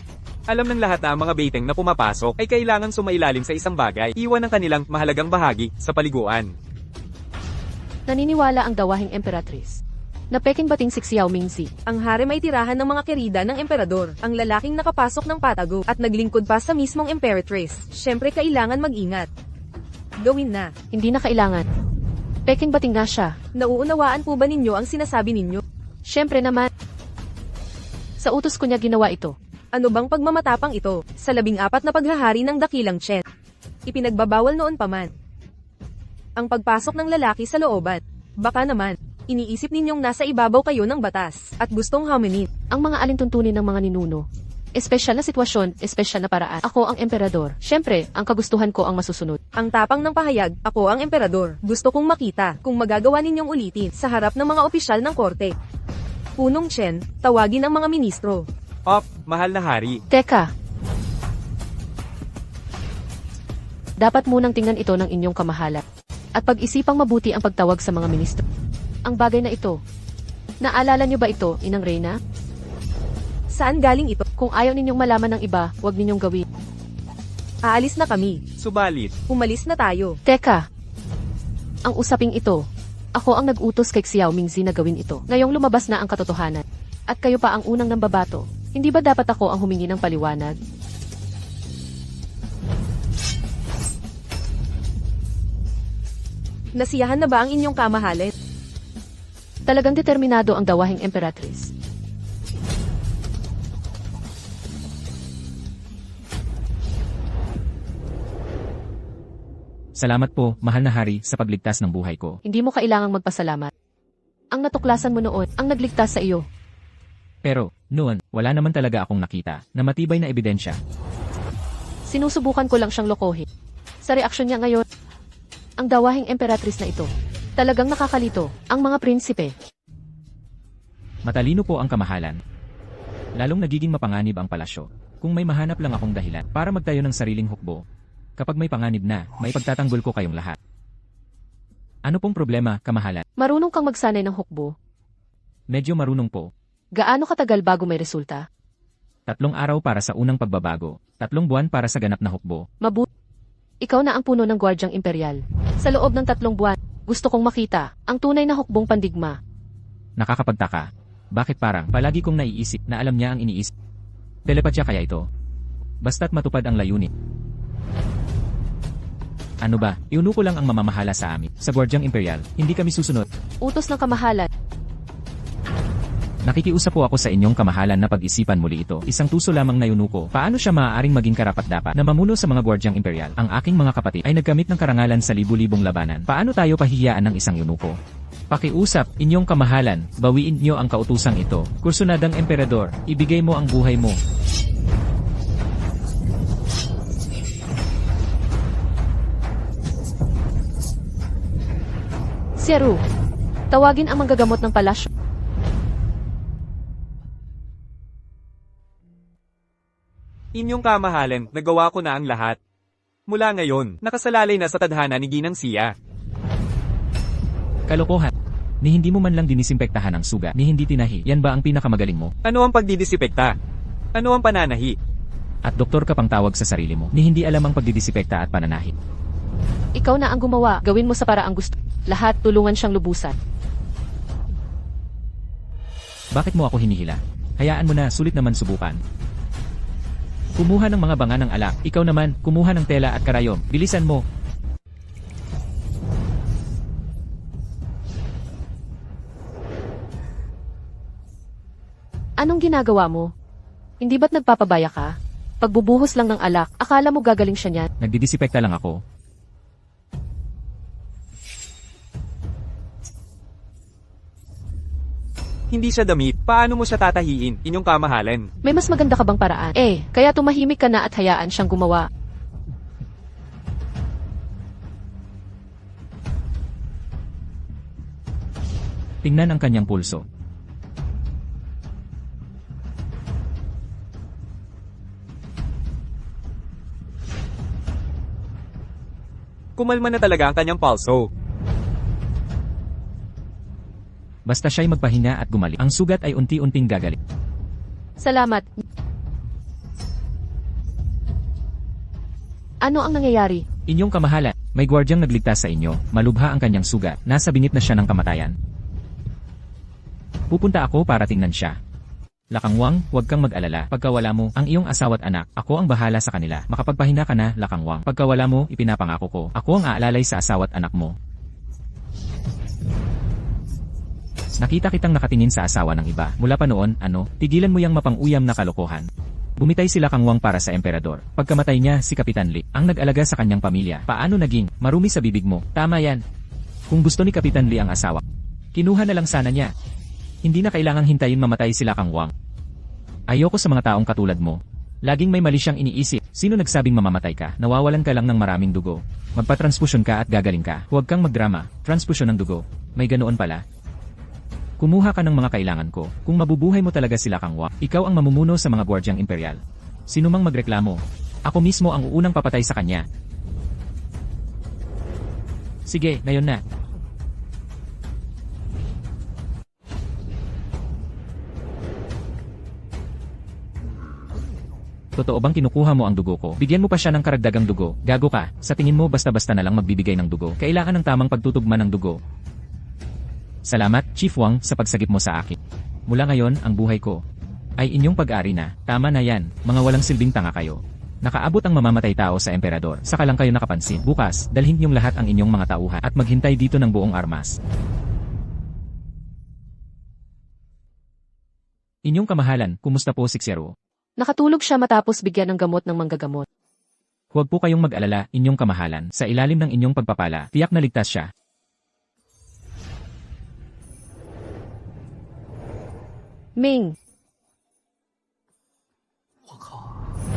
Alam ng lahat na ang mga beteng na pumapasok ay kailangan sumailalim sa isang bagay, iwan ang kanilang mahalagang bahagi sa paliguan. Naniniwala ang dawahing Emperatrice na peking bating si Xiao Mingzi. Ang harem ay tirahan ng mga kerida ng emperador, ang lalaking nakapasok ng patago, at naglingkod pa sa mismong Emperatrice. Siyempre kailangan mag-ingat. Gawin na. Hindi na kailangan. Peking bating nga siya. Nauunawaan po ba ninyo ang sinasabi ninyo? Siyempre naman. Sa utos ko niya ginawa ito. Ano bang pagmamatapang ito, sa 14 na paghahari ng dakilang Chen? Ipinagbabawal noon pa man. Ang pagpasok ng lalaki sa looban. Baka naman, iniisip ninyong nasa ibabaw kayo ng batas, at gustong haminin. Ang mga alintuntunin ng mga ninuno. Espesyal na sitwasyon, espesyal na paraan. Ako ang emperador. Siyempre, ang kagustuhan ko ang masusunod. Ang tapang ng pahayag, ako ang emperador. Gusto kong makita kung magagawa ninyong ulitin sa harap ng mga opisyal ng korte. Punong Chen, tawagin ang mga ministro. Op, mahal na hari. Teka. Dapat munang tingnan ito ng inyong kamahalan. At pag-isipang mabuti ang pagtawag sa mga ministro. Ang bagay na ito. Naalala niyo ba ito, Inang Reyna? Saan galing ito? Kung ayaw ninyong malaman ng iba, huwag ninyong gawin. Aalis na kami. Subalit, Umalis na tayo. Teka. Ang usaping ito. Ako ang nag-utos kay Xiao Mingzi na gawin ito. Ngayong lumabas na ang katotohanan. At kayo pa ang unang nambabato. Hindi ba dapat ako ang humingi ng paliwanag? Nasiyahan na ba ang inyong kamahalan? Talagang determinado ang dawahing Emperatrice. Salamat po, mahal na hari, sa pagligtas ng buhay ko. Hindi mo kailangang magpasalamat. Ang natuklasan mo noon, ang nagligtas sa iyo. Pero, noon, wala naman talaga akong nakita na matibay na ebidensya. Sinusubukan ko lang siyang lokohin. Sa reaksyon niya ngayon, ang dawahing Emperatrice na ito. Talagang nakakalito, ang mga prinsipe. Matalino po ang kamahalan. Lalong nagiging mapanganib ang palasyo. Kung may mahanap lang akong dahilan para magtayo ng sariling hukbo. Kapag may panganib na, may pagtatanggol ko kayong lahat. Ano pong problema, kamahalan? Marunong kang magsanay ng hukbo. Medyo marunong po. Gaano katagal bago may resulta? 3 araw para sa unang pagbabago, 3 buwan para sa ganap na hukbo. Mabuti. Ikaw na ang puno ng Gwardyang Imperial. Sa loob ng 3 buwan, gusto kong makita ang tunay na hukbong pandigma. Nakakapagtaka. Bakit parang palagi kong naiisip na alam niya ang iniisip? Telepatya kaya ito? Basta't matupad ang layunin. Ano ba, iuno ko lang ang mamamahala sa amin. Sa Gwardyang Imperial, hindi kami susunod. Utos ng kamahalan. Nakikiusap po ako sa inyong kamahalan na pag-isipan muli ito. Isang tuso lamang na yunuko. Paano siya maaaring maging karapat-dapat na mamuno sa mga gwardyang imperial? Ang aking mga kapatid ay nagkamit ng karangalan sa libu-libong labanan. Paano tayo pahihiyaan ng isang yunuko? Pakiusap, inyong kamahalan, bawiin niyo ang kautusang ito. Kursunadang emperador, ibigay mo ang buhay mo. Sieru, tawagin ang manggagamot ng palasyo. Inyong kamahalan, nagawa ko na ang lahat. Mula ngayon, nakasalalay na sa tadhana ni Ginang Siya. Kalokohan. Ni hindi mo man lang dinisimpektahan ang sugat, ni hindi tinahi. Yan ba ang pinakamagaling mo? Ano ang pagdidisipekta? Ano ang pananahi? At doktor ka pang tawag sa sarili mo, ni hindi alam ang pagdidisikpekta at pananahi. Ikaw na ang gumawa, gawin mo sa paraang gusto. Lahat tulungan siyang lubusan. Bakit mo ako hinihila? Hayaan mo na, sulit naman subukan. Kumuha ng mga banga ng alak, ikaw naman, kumuha ng tela at karayom, bilisan mo. Anong ginagawa mo? Hindi ba't nagpapabaya ka? Pagbubuhos lang ng alak, akala mo gagaling siya niyan. Nagdidisikpekta lang ako. Hindi siya damit, paano mo siya tatahiin, inyong kamahalan? May mas maganda ka bang paraan? Kaya tumahimik ka na at hayaan siyang gumawa. Tingnan ang kanyang pulso. Kumalma na talaga ang kanyang pulso. Basta siya'y magpahinga at gumaling. Ang sugat ay unti-unting gagaling. Salamat. Ano ang nangyayari? Inyong kamahalan, may gwardyang nagligtas sa inyo, malubha ang kanyang sugat, nasa bingit na siya ng kamatayan. Pupunta ako para tingnan siya. Lakangwang, huwag kang mag-alala. Pagkawala mo, ang iyong asawa't anak, ako ang bahala sa kanila. Makapagpahinga ka na, Lakangwang. Pagkawala mo, ipinapangako ko, ako ang aalalay sa asawa't anak mo. Nakita kitang nakatingin sa asawa ng iba. Mula pa noon, tigilan mo yang mapang-uyam na kalokohan. Bumitay si Lakangwang para sa emperador. Pagkamatay niya, si Kapitan Li, ang nag-alaga sa kanyang pamilya. Paano naging? Marumi sa bibig mo. Tama yan. Kung gusto ni Kapitan Li ang asawa, kinuha na lang sana niya. Hindi na kailangang hintayin mamatay si Lakangwang. Ayoko sa mga taong katulad mo. Laging may mali siyang iniisip. Sino nagsabing mamamatay ka? Nawawalan ka lang ng maraming dugo. Magpa-transfusyon ka at gagaling ka. Huwag kang magdrama. Transfusyon ng dugo. May ganoon pala. Kumuha ka ng mga kailangan ko. Kung mabubuhay mo talaga si Lakangwang, ikaw ang mamumuno sa mga gwardyang imperial. Sino mang magreklamo, ako mismo ang uunang papatay sa kanya. Sige, ngayon na. Totoo bang kinukuha mo ang dugo ko? Bigyan mo pa siya ng karagdagang dugo. Gago ka. Sa tingin mo basta-basta na lang magbibigay ng dugo. Kailangan ng tamang pagtutugma ng dugo. Salamat, Chief Wang, sa pagsagip mo sa akin. Mula ngayon, ang buhay ko ay inyong pag-ari na. Tama na yan, mga walang silbing tanga kayo. Nakaabot ang mamamatay tao sa emperador. Saka lang kayo nakapansin. Bukas, dalhin niyong lahat ang inyong mga tauhan at maghintay dito ng buong armas. Inyong kamahalan, kumusta po 6-0? Nakatulog siya matapos bigyan ng gamot ng manggagamot. Huwag po kayong mag-alala, inyong kamahalan. Sa ilalim ng inyong pagpapala, tiyak na ligtas siya. Ming,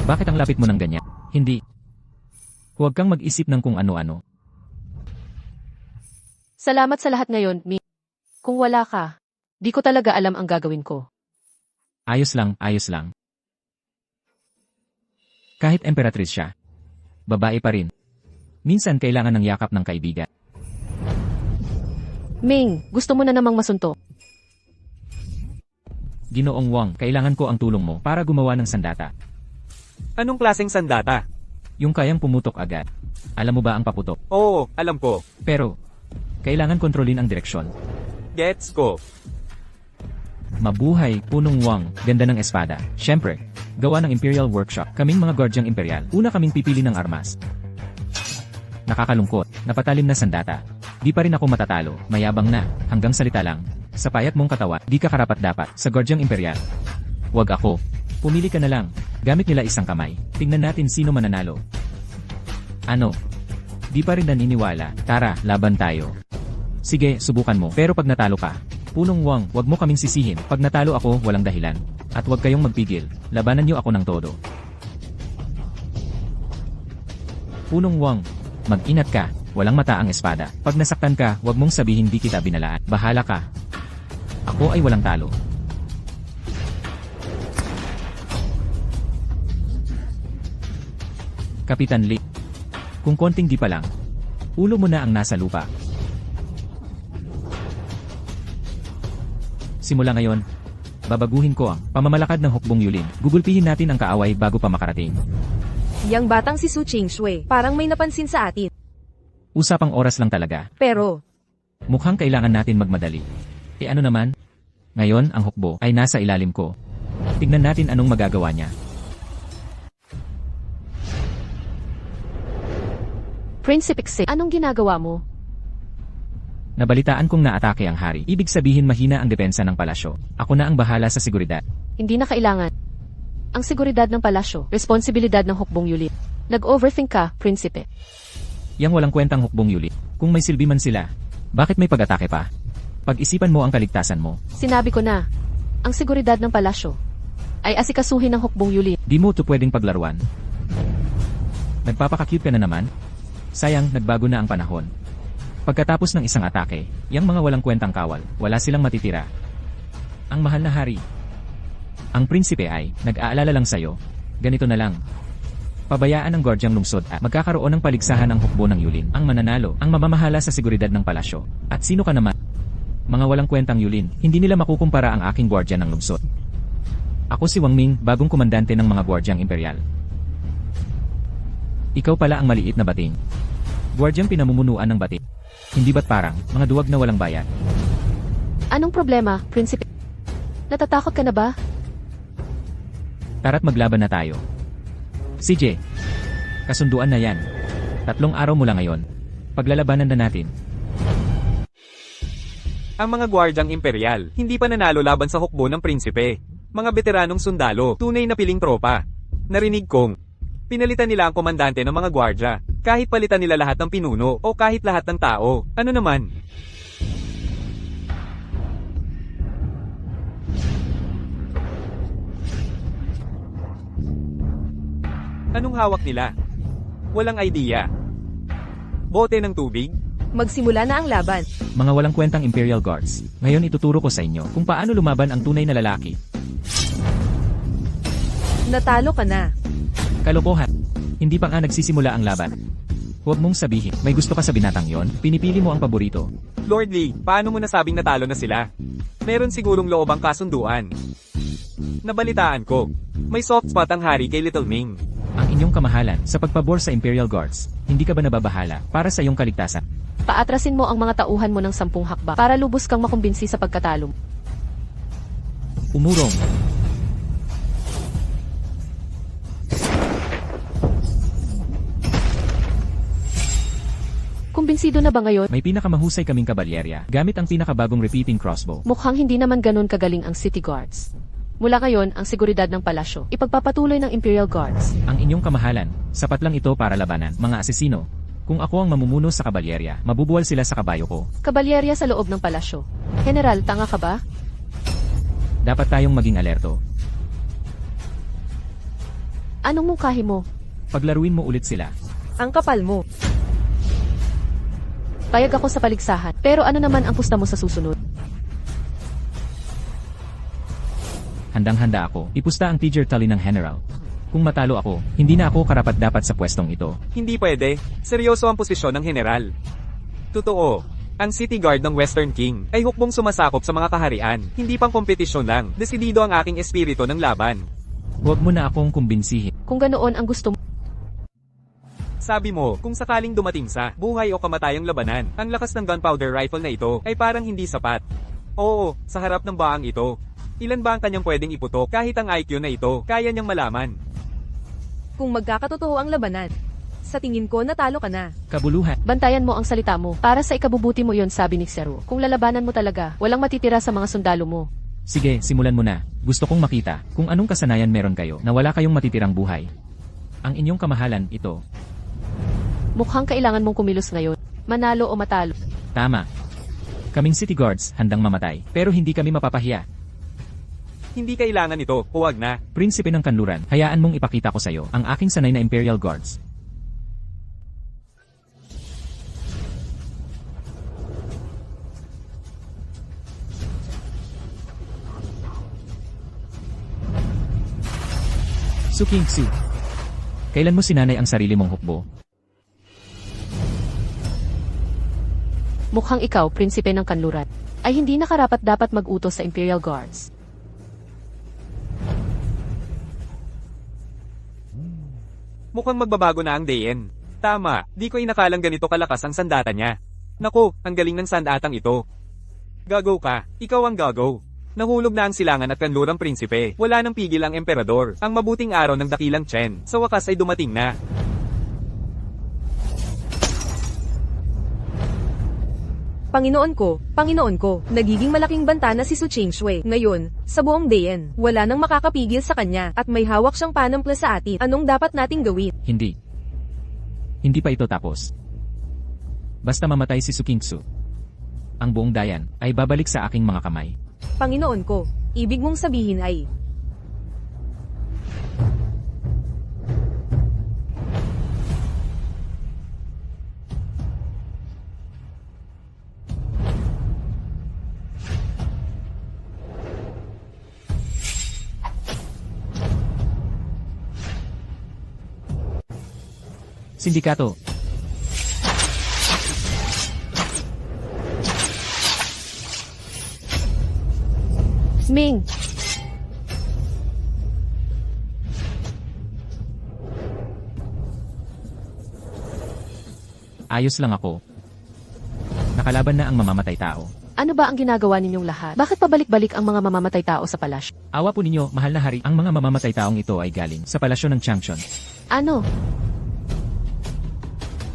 Bakit ang lapit mo ng ganyan? Hindi. Huwag kang mag-isip ng kung ano-ano. salamat sa lahat ngayon, Ming. Kung wala ka, di ko talaga alam ang gagawin ko. Ayos lang, ayos lang. Kahit emperatrice siya, babae pa rin. Minsan kailangan ng yakap ng kaibigan. Ming, gusto mo na namang masuntok. Ginoong Wang, kailangan ko ang tulong mo para gumawa ng sandata. Anong klaseng sandata? Yung kayang pumutok agad. Alam mo ba ang paputok? Oo, alam ko. Pero, kailangan kontrolin ang direksyon. Gets ko. Mabuhay, Punong Wang, ganda ng espada. Siyempre, gawa ng Imperial Workshop. Kaming mga Guardiang Imperial, una kaming pipili ng armas. Nakakalungkot, napatalim na sandata. Di pa rin ako matatalo, mayabang na, hanggang salita lang. Sa payat mong katawa, di ka karapat-dapat sa Guardiang Imperial. Wag ako. Pumili ka na lang. Gamit nila isang kamay. Tingnan natin sino mananalo. Ano? Di pa rin naniniwala. Tara, laban tayo. Sige, subukan mo. Pero pag natalo ka, Punong Wang, wag mo kaming sisihin. Pag natalo ako, walang dahilan. At wag kayong magpigil. Labanan niyo ako ng todo. Punong Wang, mag-ingat ka. Walang mata ang espada. Pag nasaktan ka, wag mong sabihin di kita binalaan. Bahala ka. Ako ay walang talo. Kapitan Lee. Kung konting di pa lang, ulo mo na ang nasa lupa. Simula ngayon, babaguhin ko ang pamamalakad ng hukbong yulin. Gugulpihin natin ang kaaway bago pa makarating. Yang batang si Su Qingshui, parang may napansin sa atin. Usapang oras lang talaga. Pero, Mukhang kailangan natin magmadali. E ano naman? Ngayon, ang hukbo ay nasa ilalim ko. Tignan natin anong magagawa niya. Prinsipe Xie, anong ginagawa mo? Nabalitaan kong naatake ang hari. Ibig sabihin mahina ang depensa ng palasyo. Ako na ang bahala sa seguridad. Hindi na kailangan. Ang seguridad ng palasyo, responsibilidad ng hukbong yuli. Nag-overthink ka, Prinsipe. Yang walang kwentang hukbong yuli. Kung may silbi man sila, bakit may pag-atake pa? Pag-isipan mo ang kaligtasan mo. Sinabi ko na, ang seguridad ng palasyo ay asikasuhin ng hukbong yuli. Di mo ito pwedeng paglaruan. Nagpapaka-cute ka na naman? Sayang, nagbago na ang panahon. Pagkatapos ng isang atake, yang mga walang kwentang kawal, wala silang matitira. Ang mahal na hari. Ang prinsipe ay, nag-aalala lang sa'yo. Ganito na lang. Pabayaan ang Guardiang lungsod at magkakaroon ng paligsahan ng hukbo ng yulin. Ang mananalo, ang mamamahala sa seguridad ng palasyo. At sino ka naman? Mga walang kwentang yulin, hindi nila makukumpara ang aking Guardian ng lungsod. Ako si Wang Ming, bagong komandante ng mga Guardiang Imperial. Ikaw pala ang maliit na bating. Guardiang pinamumunuan ng bating. Hindi ba't parang, mga duwag na walang bayad? Anong problema, Prinsipe? Natatakot ka na ba? Tara't maglaban na tayo. CJ, kasunduan na yan. 3 araw mula ngayon. Paglalabanan na natin. Ang mga Guardiang Imperial, hindi pa nanalo laban sa hukbo ng prinsipe. Mga veteranong sundalo, tunay na piling tropa. Narinig kong, pinalitan nila ang komandante ng mga gwardya, kahit palitan nila lahat ng pinuno o kahit lahat ng tao. Ano naman? Anong hawak nila? Walang idea. Bote ng tubig? magsimula na ang laban. Mga walang kwentang Imperial Guards, ngayon ituturo ko sa inyo kung paano lumaban ang tunay na lalaki. Natalo ka na. Kalokohan. Hindi pa nga nagsisimula ang laban. Huwag mong sabihin, may gusto ka sa binatang yon, pinipili mo ang paborito. Lord Lee, paano mo nasabing natalo na sila? Meron sigurong loob ang kasunduan. Nabalitaan ko, may soft spot ang hari kay Little Ming. Ang inyong kamahalan sa pagpabor sa Imperial Guards, hindi ka ba nababahala para sa iyong kaligtasan? Paatrasin mo ang mga tauhan mo ng 10 hakbang para lubos kang makumbinsi sa pagkatalo. Umurong. Kumbinsido na ba ngayon? May pinakamahusay kaming kabalyerya gamit ang pinakabagong repeating crossbow. Mukhang hindi naman ganun kagaling ang City Guards. Mula ngayon, ang seguridad ng palasyo, ipagpapatuloy ng Imperial Guards. Ang inyong kamahalan, sapat lang ito para labanan, mga asesino. Kung ako ang mamumuno sa kabalyerya, mabubuwal sila sa kabayo ko. Kabalyerya sa loob ng palasyo. General, tanga ka ba? Dapat tayong maging alerto. Anong mungkahi mo? Paglaruin mo ulit sila. Ang kapal mo. Payag ako sa paligsahan, pero ano naman ang pusta mo sa susunod? Handang-handa ako, ipusta ang teacher tally ng General. Kung matalo ako, hindi na ako karapat-dapat sa pwestong ito. Hindi pwede, seryoso ang posisyon ng general. Totoo, ang City Guard ng Western King ay hukbong sumasakop sa mga kaharian, hindi pang kompetisyon lang, desidido ang aking espiritu ng laban. Huwag mo na akong kumbinsihin. Kung ganoon ang gusto mo, Sabi mo, kung sakaling dumating sa buhay o kamatayang labanan, ang lakas ng gunpowder rifle na ito ay parang hindi sapat. Oo, sa harap ng baang ito, ilan ba ang kanyang pwedeng iputok kahit ang IQ na ito, kaya niyang malaman. Kung magkakatotoo ang labanan, Sa tingin ko natalo ka na. Kabuluhan. Bantayan mo ang salita mo. Para sa ikabubuti mo yon, sabi ni Xero. Kung lalabanan mo talaga, walang matitira sa mga sundalo mo. Sige, simulan mo na. Gusto kong makita kung anong kasanayan meron kayo na wala kayong matitirang buhay. Ang inyong kamahalan, ito. Mukhang kailangan mong kumilos ngayon. Manalo o matalo. Tama. Kaming city guards, handang mamatay. Pero hindi kami mapapahiya. Hindi kailangan ito, huwag na. Prinsipe ng kanluran, hayaan mong ipakita ko sa'yo ang aking sanay na Imperial Guards. Su King Su. Kailan mo sinanay ang sarili mong hukbo? Mukhang ikaw, prinsipe ng kanluran, ay hindi nakarapat dapat mag-utos sa Imperial Guards. Mukhang magbabago na ang Dayen. Tama, di ko inakalang ganito kalakas ang sandata niya. Naku, ang galing ng sandatang ito. Gago ka, ikaw ang gago. Nahulog na ang silangan at kanlurang prinsipe. Wala nang pigil ang emperador. Ang mabuting araw ng dakilang Chen, sa wakas ay dumating na. Panginoon ko, nagiging malaking banta na si Su Qingshui. Ngayon, sa buong Dayen, wala nang makakapigil sa kanya at may hawak siyang panampla sa atin. Anong dapat nating gawin? Hindi. Hindi pa ito tapos. Basta mamatay si Su King Su, ang buong Dayan ay babalik sa aking mga kamay. Panginoon ko, ibig mong sabihin ay, Sindikato. Ming! Ayos lang ako. Nakalaban na ang mamamatay tao. Ano ba ang ginagawa ninyong lahat? Bakit pabalik-balik ang mga mamamatay tao sa palasyo? Awa po ninyo, mahal na hari, ang mga mamamatay taong ito ay galing sa palasyo ng Changchun. Ano?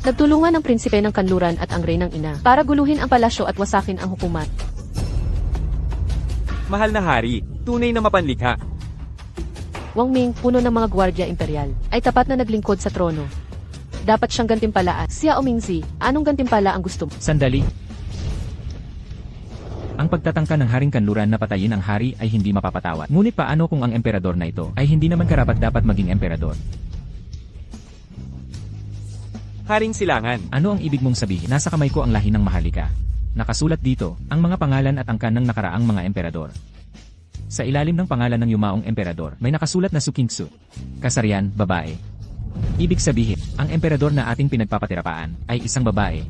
Nagtulungan ang prinsipe ng kanluran at ang reynang ina para guluhin ang palasyo at wasakin ang hukuman. Mahal na hari, tunay na mapanlikha. Wang Ming, puno ng mga gwardya imperial, ay tapat na naglingkod sa trono. Dapat siyang gantimpalaan. Xia Omingzi, anong gantimpala ang gusto mo? Sandali. Ang pagtatangka ng Haring Kanluran na patayin ang hari ay hindi mapapatawad. Ngunit paano kung ang emperador na ito ay hindi naman karapat dapat maging emperador? Haring Silangan. Ano ang ibig mong sabihin? Nasa kamay ko ang lahi ng Maharlika. Nakasulat dito ang mga pangalan at angkan ng nakaraang mga emperador. Sa ilalim ng pangalan ng yumaong emperador, may nakasulat na Su King Su. Kasarian, babae. Ibig sabihin, ang emperador na ating pinagpapatirapaan ay isang babae.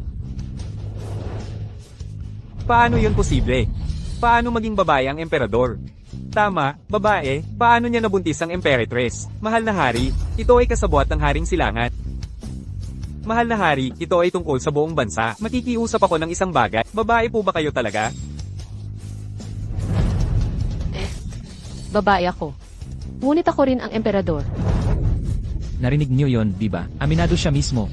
Paano yun posible? Paano maging babae ang emperador? Tama, babae, paano niya nabuntis ang emperatress? Mahal na hari, ito ay kasabwat ng Haring Silangan. Mahal na hari, ito ay tungkol sa buong bansa. Makikiusap ako ng isang bagay. Babae po ba kayo talaga? Babae ako. Ngunit ako rin ang emperador. Narinig niyo yon, di ba? Aminado siya mismo.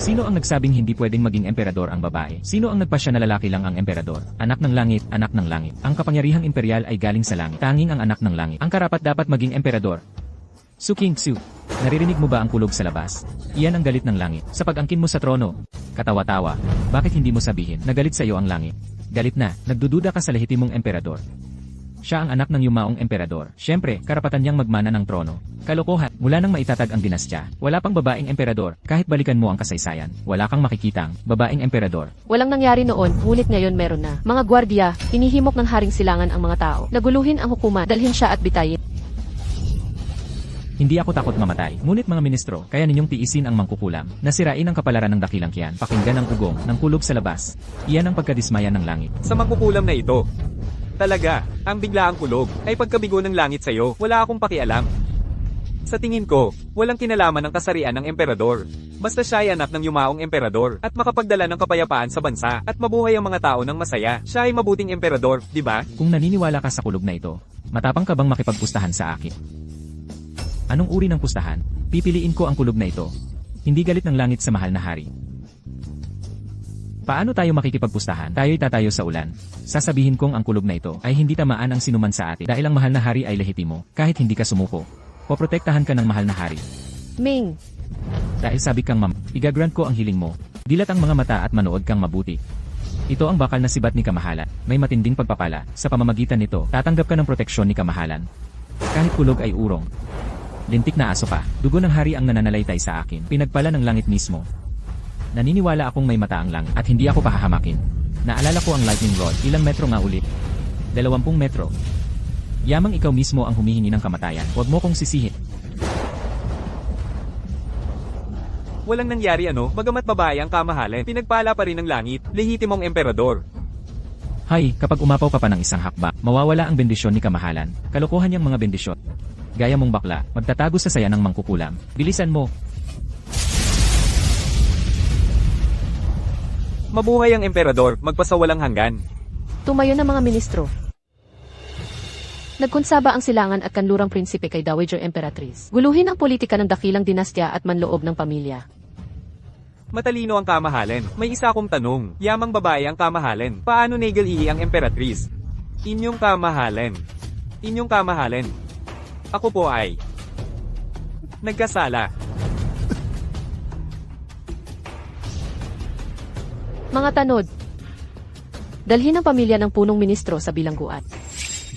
Sino ang nagsabing hindi pwedeng maging emperador ang babae? Sino ang nagpasya na lalaki lang ang emperador? Anak ng langit, anak ng langit. Ang kapangyarihang imperial ay galing sa langit. Tanging ang anak ng langit. Ang karapat dapat maging emperador. Su King Su, naririnig mo ba ang kulog sa labas? Iyan ang galit ng langit. Sa pag-angkin mo sa trono, katawa-tawa, bakit hindi mo sabihin na galit sa iyo ang langit? Galit na, nagdududa ka sa lehitimong emperador. Siya ang anak ng yumaong emperador. Siyempre, karapatan niyang magmana ng trono. Kalokohan, mula nang maitatag ang dinastya, wala pang babaeng emperador. Kahit balikan mo ang kasaysayan, wala kang makikitang babaeng emperador. Walang nangyari noon, ngunit ngayon meron na. Mga gwardya, hinihimok ng Haring Silangan ang mga tao. Naguluhin ang hukuman, dalhin siya at bitayin. Hindi ako takot mamatay. Ngunit mga ministro, kaya ninyong tiisin ang mangkukulam, nasirain ang kapalaran ng dakilang kiyan, pakinggan ang ugong ng kulog sa labas. Iyan ang pagkadismaya ng langit. Sa mangkukulam na ito. Talaga, ang biglaang kulog ay pagkabigo ng langit sa'yo, wala akong pakialam. Sa tingin ko, walang kinalaman ng kasarian ng emperador. Basta siya ay anak ng yumaong emperador at makapagdala ng kapayapaan sa bansa at mabuhay ang mga tao ng masaya. Siya ay mabuting emperador, di ba? Kung naniniwala ka sa kulog na ito, matapang ka bang makipagpustahan sa akin? Anong uri ng pustahan? Pipiliin ko ang kulog na ito. Hindi galit ng langit sa mahal na hari. Paano tayo makikipagpustahan? Tayo'y tatayo sa ulan. Sasabihin kong ang kulob na ito ay hindi tamaan ang sinuman sa atin dahil ang mahal na hari ay lehitimo, kahit hindi ka sumuko. Poprotektahan ka ng mahal na hari. Ming, Dahil sabi kang igagrant ko ang hiling mo. Dilat ang mga mata at manood kang mabuti. Ito ang bakal na sibat ni Kamahalan. May matinding pagpapala. Sa pamamagitan nito, tatanggap ka ng proteksyon ni Kamahalan. Kahit kulog ay urong. Lintik na aso pa. Dugo ng hari ang nananalaytay sa akin. Pinagpala ng langit mismo. Naniniwala akong may mata ang langit at hindi ako pahahamakin. Naalala ko ang lightning rod. Ilang metro nga ulit? 20 metro. Yamang ikaw mismo ang humihingi ng kamatayan. Huwag mo kong sisihin. Walang nangyari bagamat babae ang Kamahalan, pinagpala pa rin ng langit, lehitimong emperador. Hay, kapag umapaw ka pa ng isang hakbak, mawawala ang bendisyon ni Kamahalan. Kalokohan niyang mga bendisyon. Gaya mong bakla, magtatago sa saya ng mangkukulam. Bilisan mo. Mabuhay ang emperador, magpasawalang hanggan. tumayo ng mga ministro. Nagkunsaba ang silangan at kanlurang prinsipe kay Dowager Emperatriz. Guluhin ang politika ng dakilang dinastya at manloob ng pamilya. Matalino ang Kamahalan. May isa akong tanong. Yamang babae ang Kamahalan. Paano nagalihi ang emperatriz? Inyong Kamahalan. Inyong Kamahalan. Ako po ay nagkasala. Mga tanod. Dalhin ang pamilya ng punong ministro sa bilangguan.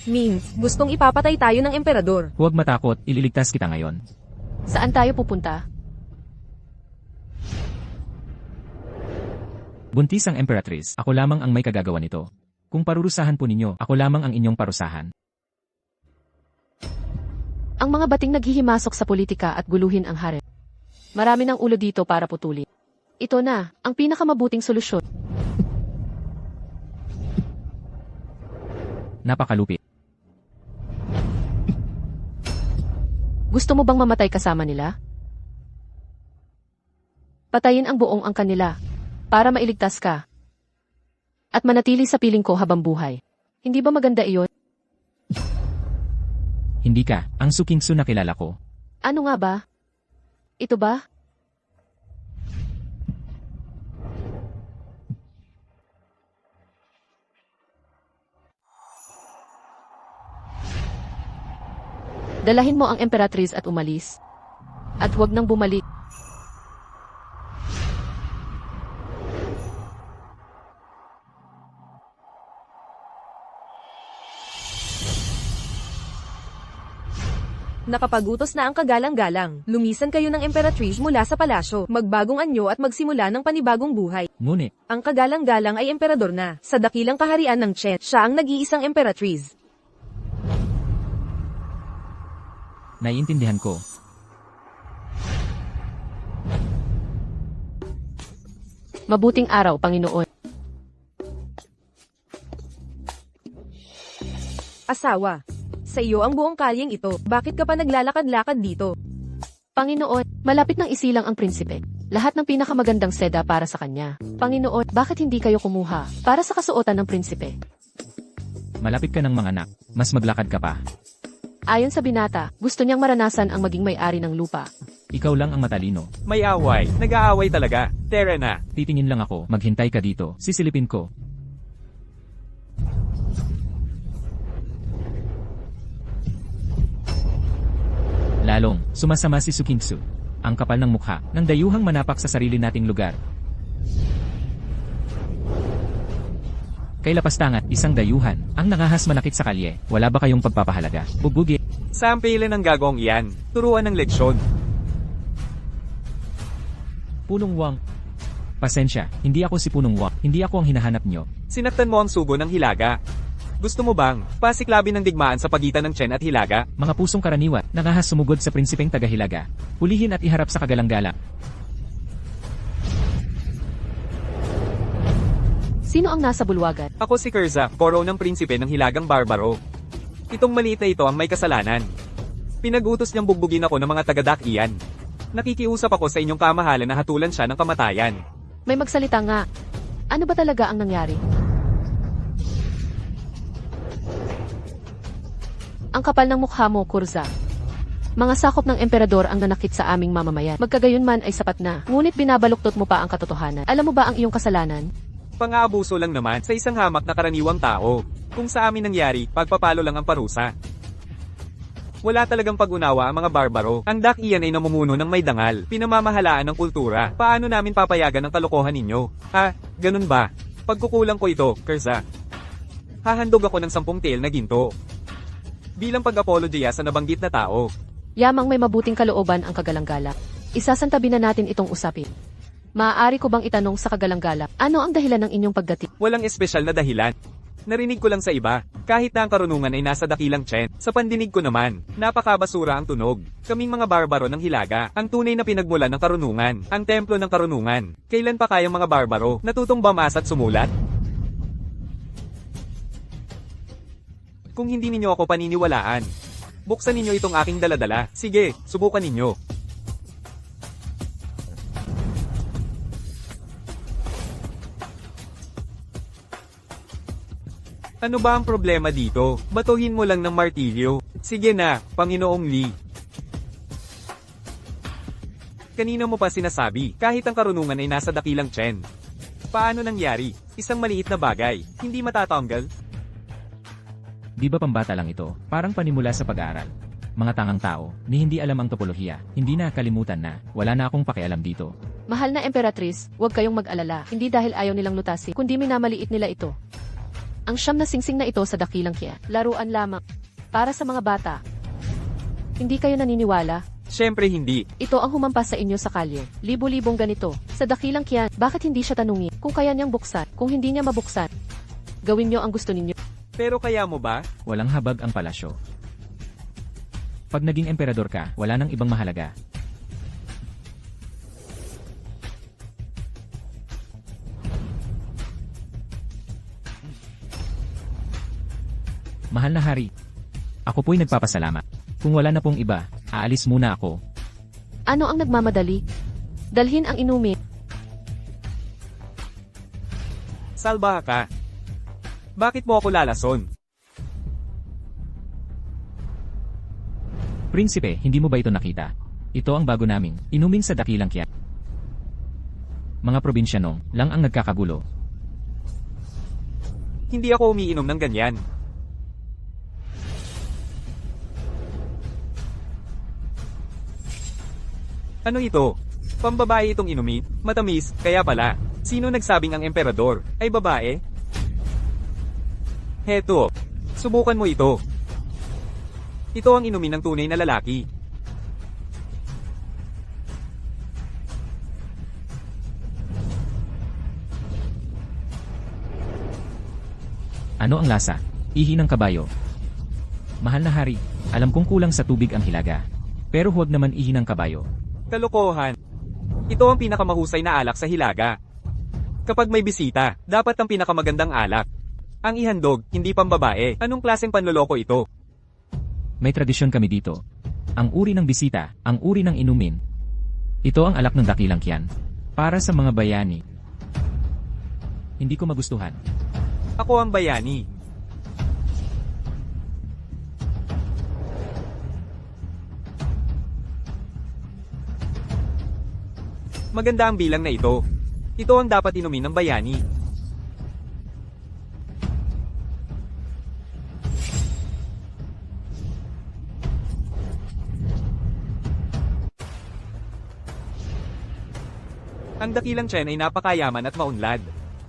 Ming, gustong ipapatay tayo ng emperador. Huwag matakot, ililigtas kita ngayon. Saan tayo pupunta? Buntis ang Emperatriz, ako lamang ang may kagagawa nito. Kung parurusahan po ninyo, ako lamang ang inyong parusahan. Ang mga bating naghihimasok sa politika at guluhin ang harem. Marami ng ulo dito para putulin. Ito na, ang pinakamabuting solusyon. Napakalupit. Gusto mo bang mamatay kasama nila? Patayin ang buong ang kanila para mailigtas ka at manatili sa piling ko habang buhay. Hindi ba maganda iyon? Hindi ka, ang Su Kingsu na kilala ko. Ano nga ba? Ito ba? Dalahin mo ang emperatriz at umalis. At huwag nang bumalik. Nakapagutos na ang kagalang-galang. Lumisan kayo ng emperatriz mula sa palasyo, magbagong anyo at magsimula ng panibagong buhay. Ngunit, Ang kagalang-galang ay emperador na. Sa dakilang kaharian ng Chen, siya ang nag-iisang emperatriz. naiintindihan ko. Mabuting araw, Panginoon. Asawa. Sa iyo ang buong kalyeng ito. Bakit ka pa naglalakad-lakad dito? Panginoon, malapit nang isilang ang prinsipe. Lahat ng pinakamagandang seda para sa kanya. Panginoon, bakit hindi kayo kumuha para sa kasuotan ng prinsipe? Malapit ka ng mga anak, mas maglakad ka pa. Ayon sa binata, gusto niyang maranasan ang maging may-ari ng lupa. Ikaw lang ang matalino. May away. Nag-aaway talaga. Tara na. Titingin lang ako, maghintay ka dito, sisilipin ko. Lalong, sumasama si Su Kingsu. Ang kapal ng mukha, ng dayuhang manapak sa sarili nating lugar. Kay Lapastangat, isang dayuhan, ang nangahas manakit sa kalye. Wala ba kayong pagpapahalaga? Bubugi. Sampilan ng gagawang iyan. Turuan ng leksyon. Punong Wang. Pasensya, hindi ako si Punong Wang. Hindi ako ang hinahanap nyo. Sinaktan mo ang sugo ng Hilaga. Gusto mo bang pasiklabin ng digmaan sa pagitan ng Chen at Hilaga? Mga pusong karaniwan, nangahas sumugod sa prinsipeng taga-Hilaga. Hulihin at iharap sa kagalang-galang. Sino ang nasa bulwagan? Ako si Kerza, koro ng prinsipe ng Hilagang Barbaro. Itong maliit na ito ang may kasalanan. Pinag-utos niyang bugbugin ako ng mga taga-Dakian. Nakikiusap ako sa inyong kamahalan na hatulan siya ng kamatayan. May magsalita nga. Ano ba talaga ang nangyari? Ang kapal ng mukha mo, Kurza. Mga sakop ng emperador ang nanakit sa aming mamamayan. Magkagayunman ay sapat na. Ngunit binabaluktot mo pa ang katotohanan. Alam mo ba ang iyong kasalanan? Pang-aabuso lang naman sa isang hamak na karaniwang tao. Kung sa amin nangyari, pagpapalo lang ang parusa. Wala talagang pag-unawa ang mga barbaro. Ang Dak Iyan ay namumuno ng may dangal, pinamamahalaan ng kultura. Paano namin papayagan ang kalokohan ninyo? Ha? Ganun ba? Pagkukulang ko ito, Kerza. Hahandog ako ng 10 tiil na ginto. Bilang pag-apologya sa nabanggit na tao. Yamang may mabuting kalooban ang kagalanggala. Isasantabi na natin itong usapin. Maaari ko bang itanong sa kagalanggala, ano ang dahilan ng inyong pagdating? Walang espesyal na dahilan. Narinig ko lang sa iba, kahit na ang karunungan ay nasa dakilang Chen. Sa pandinig ko naman, napakabasura ang tunog. Kaming mga barbaro ng Hilaga, ang tunay na pinagmulan ng karunungan, ang templo ng karunungan. Kailan pa kayang mga barbaro, natutong bamas at sumulat? Kung hindi ninyo ako paniniwalaan, buksan ninyo itong aking daladala. Sige, subukan ninyo. Ano ba ang problema dito? Batuhin mo lang ng martilyo. Sige na, Panginoong Lee. Kanina mo pa sinasabi, kahit ang karunungan ay nasa dakilang Chen. Paano nangyari? Isang maliit na bagay, hindi matatanggal? Di ba pambata lang ito? Parang panimula sa pag-aaral. Mga tangang tao, ni hindi alam ang topolohiya, hindi na kalimutan na, wala na akong pakialam dito. Mahal na Emperatrice, huwag kayong mag-alala. Hindi dahil ayaw nilang lutasin, kundi minamaliit nila ito. Ang siyam na singsing na ito sa dakilang Kya, laruan lamang. Para sa mga bata. Hindi kayo naniniwala? Siyempre hindi. Ito ang humampas sa inyo sa kalye. Libo-libong ganito. Sa dakilang Kya, bakit hindi siya tanungin? Kung kaya niyang buksan, kung hindi niya mabuksan. Gawin niyo ang gusto ninyo. Pero kaya mo ba? Walang habag ang palasyo. Pag naging emperador ka, wala nang ibang mahalaga. Mahal na hari, ako po'y nagpapasalamat. Kung wala na pong iba, aalis muna ako. Ano ang nagmamadali? Dalhin ang inumin. Salbaha ka. Bakit mo ako lalason? Prinsipe, hindi mo ba ito nakita? Ito ang bago naming inumin sa dakilang Kya. Mga probinsyanong lang ang nagkakagulo. Hindi ako umiinom ng ganyan. Ano ito? Pambabae itong inumin? Matamis, kaya pala. Sino nagsabing ang emperador ay babae? Heto. Subukan mo ito. Ito ang inumin ng tunay na lalaki. Ano ang lasa? Ihi ng kabayo. Mahal na hari, alam kong kulang sa tubig ang Hilaga. Pero huwag naman ihi ng kabayo. Kalokohan. Ito ang pinakamahusay na alak sa Hilaga. Kapag may bisita, dapat ang pinakamagandang alak. Ang ihandog, hindi pambabae. Anong klaseng panloloko ito? May tradisyon kami dito. Ang uri ng bisita, ang uri ng inumin. Ito ang alak ng dakilang Kyan. Para sa mga bayani. Hindi ko magustuhan. Ako ang bayani. Maganda ang bilang na ito. Ito ang dapat inumin ng bayani. Ang dakilang Chen ay napakayaman at maunlad.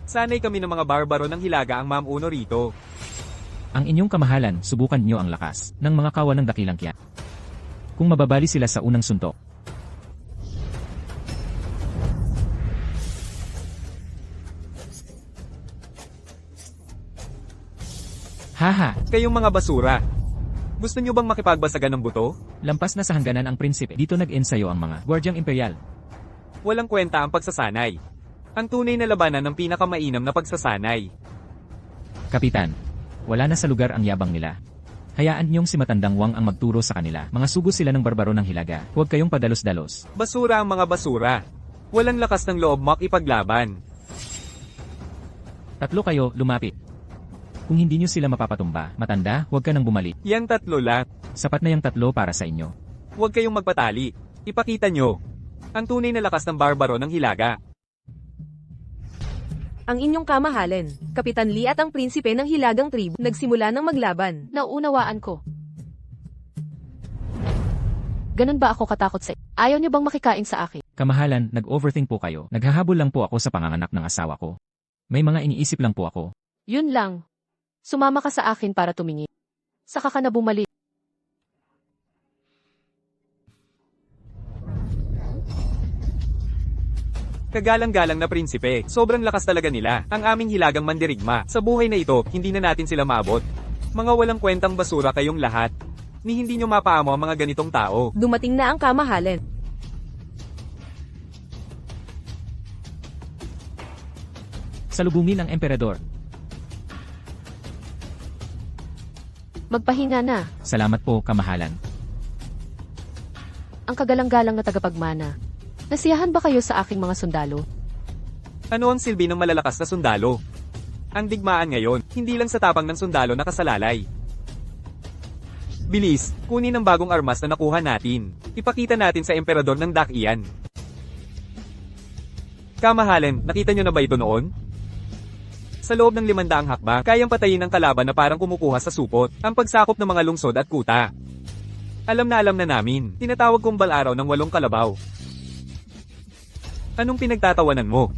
Sanay kami ng mga barbaro ng Hilaga ang mamuno rito. Ang inyong kamahalan, subukan niyo ang lakas ng mga kawan ng dakilang Kyan. Kung mababali sila sa unang suntok. Haha, Kayong mga basura. Gusto nyo bang makipagbasagan ng buto? lampas na sa hangganan ang prinsipe. Dito nag-ensayo ang mga gwardyang imperial. Walang kwenta ang pagsasanay. Ang tunay na labanan ng pinakamainam na pagsasanay. Kapitan, wala na sa lugar ang yabang nila. Hayaan niyong si Matandang Wang ang magturo sa kanila. Mga sugo sila ng barbaro ng Hilaga. Huwag kayong padalos-dalos. Basura ang mga basura. Walang lakas ng loob makipaglaban. Tatlo kayo, lumapit. Kung hindi niyo sila mapapatumba, Matanda, huwag ka nang bumalik. Yang tatlo lang. Sapat na yung tatlo para sa inyo. Huwag kayong magpatali. Ipakita nyo ang tunay na lakas ng barbaro ng Hilaga. Ang inyong kamahalan, Kapitan Lee at ang prinsipe ng Hilagang tribu, nagsimula ng maglaban. Nauunawaan ko. Ganun ba ako katakot sa Ayaw niyo bang makikain sa akin? Kamahalan, nag-overthink po kayo. Naghahabol lang po ako sa panganganak ng asawa ko. May mga iniisip lang po ako. Yun lang. Sumama ka sa akin para tumingin. Saka ka na bumalik. Kagalang-galang na prinsipe, sobrang lakas talaga nila, ang aming hilagang mandirigma. Sa buhay na ito, hindi na natin sila maabot. Mga walang kwentang basura kayong lahat. Ni hindi nyo mapaamo ang mga ganitong tao. Dumating na ang kamahalan. Salubungin ang emperador. Magpahinga na. Salamat po, kamahalan. Ang kagalang-galang na tagapagmana. Nasiyahan ba kayo sa aking mga sundalo? Ano ang silbi ng malalakas na sundalo? Ang digmaan ngayon, hindi lang sa tapang ng sundalo nakasalalay. Bilis, kunin ang bagong armas na nakuha natin. Ipakita natin sa emperador ng Dakian. Kamahalan, nakita nyo na ba ito noon? Sa loob ng 500 hakbang, kayang patayin ang kalaban na parang kumukuha sa supot, ang pagsakop ng mga lungsod at kuta. Alam na namin, tinatawag kong balaraw ng 8 kalabaw. Anong pinagtatawanan mo?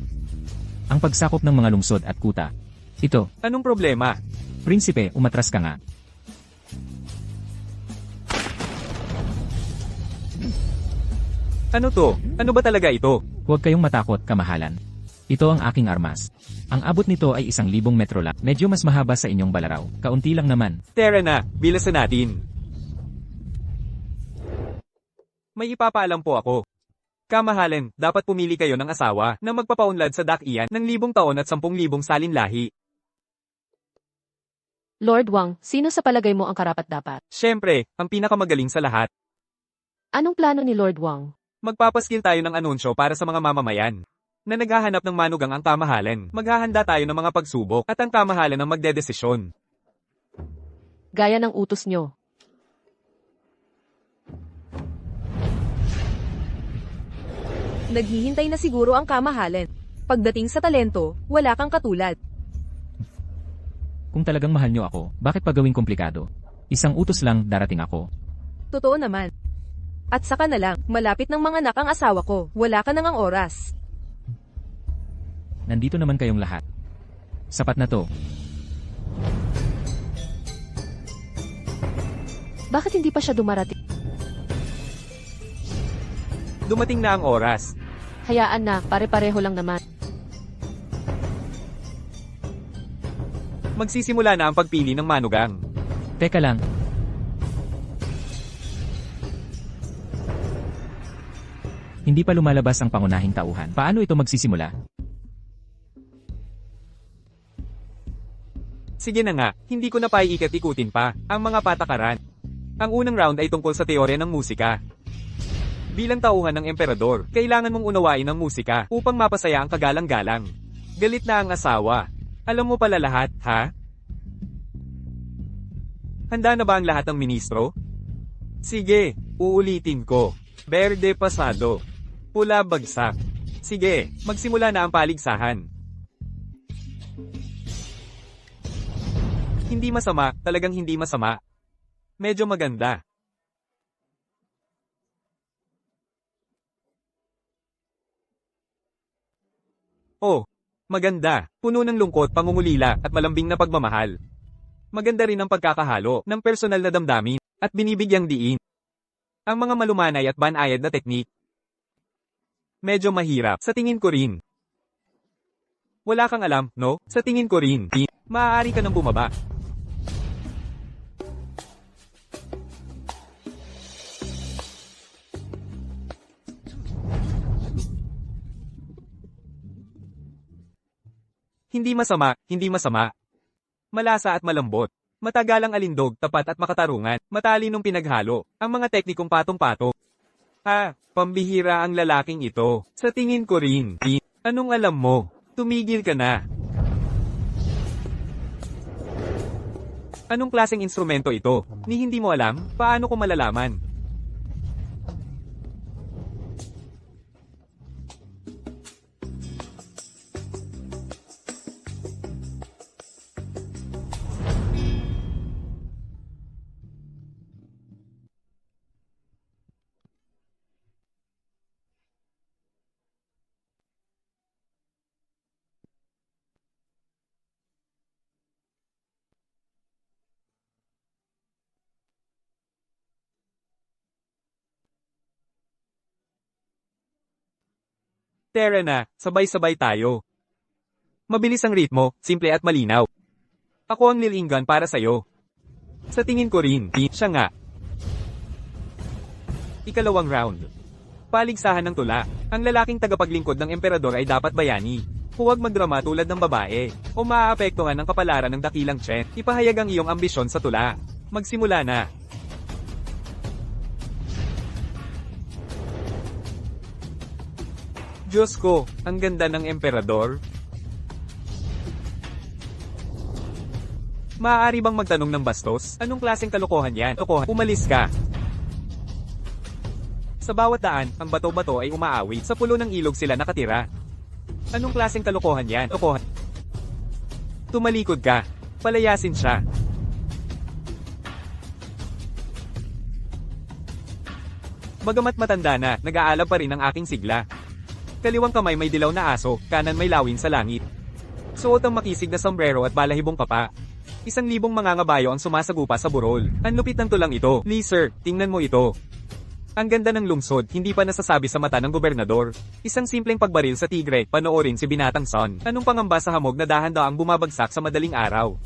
Ang pagsakop ng mga lungsod at kuta. Ito, Anong problema? prinsipe, umatras ka nga. Ano to? Ano ba talaga ito? Huwag kayong matakot, kamahalan. Ito ang aking armas. Ang abot nito ay 1,000 metro lang. Medyo mas mahaba sa inyong balaraw. Kaunti lang naman. Tara na, bilasan natin. May ipapaalam po ako. Kamahalan, dapat pumili kayo ng asawa na magpapaunlad sa Dakian ng 1,000 taon at 10,000 salinlahi. Lord Wang, sino sa palagay mo ang karapat-dapat? Siyempre, ang pinakamagaling sa lahat. Anong plano ni Lord Wang? Magpapaskil tayo ng anunsyo para sa mga mamamayan na naghahanap ng manugang ang kamahalan. Maghahanda tayo ng mga pagsubok at ang kamahalan ang magdedesisyon. Gaya ng utos nyo. Naghihintay na siguro ang kamahalan. Pagdating sa talento, wala kang katulad. Kung talagang mahal nyo ako, bakit pa gawing komplikado? Isang utos lang, darating ako. Totoo naman. At saka na lang, malapit ng mga anak ang asawa ko. Wala ka nang oras. Nandito naman kayong lahat. Sapat na to. Bakit hindi pa siya dumarating? Dumating na ang oras. Hayaan na, pare-pareho lang naman. Magsisimula na ang pagpili ng manugang. Teka lang. Hindi pa lumalabas ang pangunahing tauhan. Paano ito magsisimula? Sige na nga, hindi ko na paiikot-ikutin pa ang mga patakaran. Ang unang round ay tungkol sa teorya ng musika. Bilang tauhan ng emperador, kailangan mong unawain ang musika upang mapasaya ang kagalang-galang. Galit na ang asawa. Alam mo pala lahat, ha? Handa na ba ang lahat ng ministro? Sige, uulitin ko. Berde pasado. Pula bagsak. Sige, magsimula na ang paligsahan. Hindi masama, talagang hindi masama. Medyo maganda. Oh, maganda. Puno ng lungkot, pangungulila, at malambing na pagmamahal. Maganda rin ang pagkakahalo ng personal na damdamin at binibigyang diin. Ang mga malumanay at banayad na teknik. Medyo mahirap, sa tingin ko rin. Wala kang alam, no? Sa tingin ko rin. Maaari ka nang bumaba. Hindi masama, hindi masama. Malasa at malambot. Matagalang alindog, tapat at makatarungan. Matalinong pinaghalo. Ang mga teknikong patong-pato. Pambihira ang lalaking ito. Sa tingin ko rin. Anong alam mo? Tumigil ka na. Anong klaseng instrumento ito? Ni hindi mo alam? Paano ko malalaman? Tara na, sabay-sabay tayo. Mabilis ang ritmo, simple at malinaw. Ako ang Lilingan para sa'yo. Sa tingin ko rin, siya nga. Ikalawang round. Paligsahan ng tula. Ang lalaking tagapaglingkod ng emperador ay dapat bayani. Huwag magdrama tulad ng babae, o maaapektuhan ng kapalaran ng dakilang Chen. Ipahayag ang iyong ambisyon sa tula. Magsimula na. Diyos ko, ang ganda ng emperador. Maaari bang magtanong ng bastos? Anong klaseng kalokohan yan? Kalokohan, umalis ka. Sa bawat daan, ang bato-bato ay umaawit. Sa pulo ng ilog sila nakatira. Anong klaseng kalokohan yan? Kalokohan. Tumalikod ka. Palayasin siya. Bagamat matanda na, nag-aalab pa rin ang aking sigla. Kaliwang kamay may dilaw na aso, kanan may lawin sa langit. Suot ang makisig na sombrero at balahibong kapa. 1,000 mangangabayo ang sumasagupa sa burol. Ang lupit ng tulang ito. Please sir, tingnan mo ito. Ang ganda ng lungsod, hindi pa nasasabi sa mata ng gobernador. Isang simpleng pagbaril sa tigre, panoorin si Binatang Son. Anong pangamba sa hamog na dahan-daang bumabagsak sa madaling araw?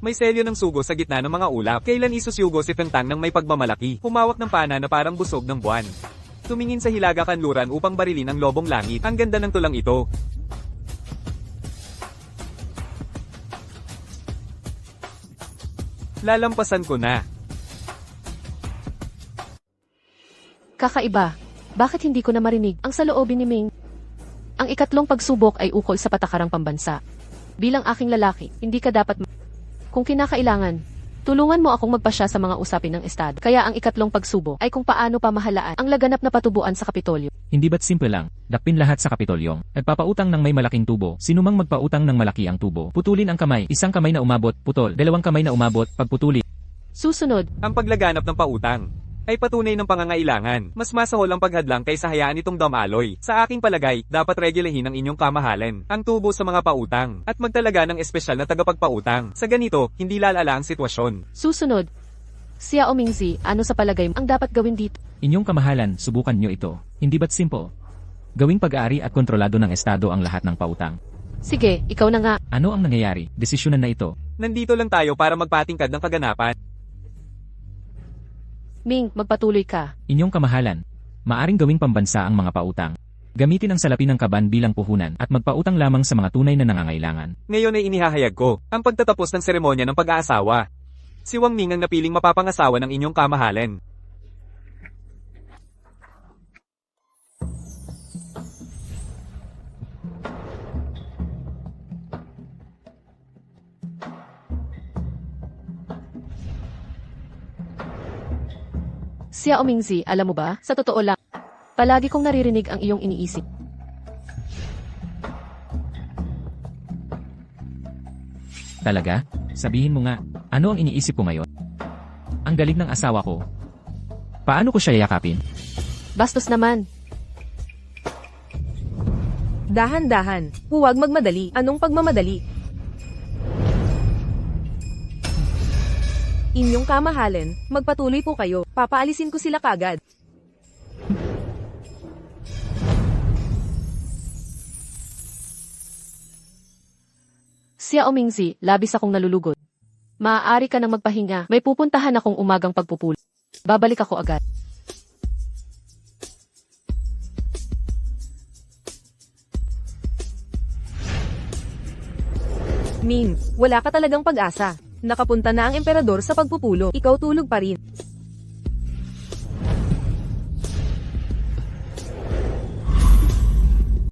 May selyo ng sugo sa gitna ng mga ulap. Kailan isusyugo si Tentang ng may pagmamalaki? Humawak ng pana na parang busog ng buwan. Tumingin sa hilaga kanluran upang barilin ang lobong langit. Ang ganda ng tulang ito. Lalampasan ko na. Kakaiba. Bakit hindi ko na marinig ang saloobin ni Ming? Ang ikatlong pagsubok ay ukol sa patakarang pambansa. Bilang aking lalaki, hindi ka dapat kung kinakailangan, tulungan mo akong magpasya sa mga usapin ng estado. Kaya ang ikatlong pagsubok ay kung paano pamahalaan ang laganap na patubuan sa Kapitolyo. Hindi ba't simple lang? Dakpin lahat sa Kapitolyong. Nagpapautang ng may malaking tubo. Sinumang magpautang ng malaki ang tubo. Putulin ang kamay. Isang kamay na umabot, putol. Dalawang kamay na umabot, pagputuli. Susunod, Ang paglaganap ng pautang ay patunay ng pangangailangan. Mas masahol ang paghadlang kaysa hayaan itong damaloy. Sa aking palagay, dapat regulahin ang inyong kamahalan, ang tubo sa mga pautang, at magtalaga ng espesyal na tagapagpautang. Sa ganito, hindi lalala ang sitwasyon. susunod. Xiao Mingzi, ano sa palagay mo ang dapat gawin dito? Inyong kamahalan, subukan nyo ito. Hindi ba't simple? Gawing pag-aari at kontrolado ng estado ang lahat ng pautang. Sige, ikaw na nga. Ano ang nangyayari? Desisyonan na ito. Nandito lang tayo para magpatingkad ng kaganapan. Ming, magpatuloy ka. Inyong kamahalan, maaring gawing pambansa ang mga pautang. Gamitin ang salapi ng kaban bilang puhunan at magpautang lamang sa mga tunay na nangangailangan. Ngayon ay inihahayag ko ang pagtatapos ng seremonya ng pag-aasawa. Si Wang Ming ang napiling mapapangasawa ng inyong kamahalan. Xiao Mingzi, alam mo ba, sa totoo lang, palagi kong naririnig ang iyong iniisip. Talaga? Sabihin mo nga, ano ang iniisip ko ngayon? Ang galing ng asawa ko. Paano ko siya yakapin? Bastos naman. Dahan-dahan. Huwag magmadali. Anong pagmamadali? Inyong kamahalan, magpatuloy po kayo. Papaalisin ko sila kagad. Xiao Mingzi, labis akong nalulugod. Maaari ka nang magpahinga. May pupuntahan akong umagang pagpupuli. Babalik ako agad. Ming, wala ka talagang pag-asa. Nakapunta na ang emperador sa pagpupulo. Ikaw tulog pa rin.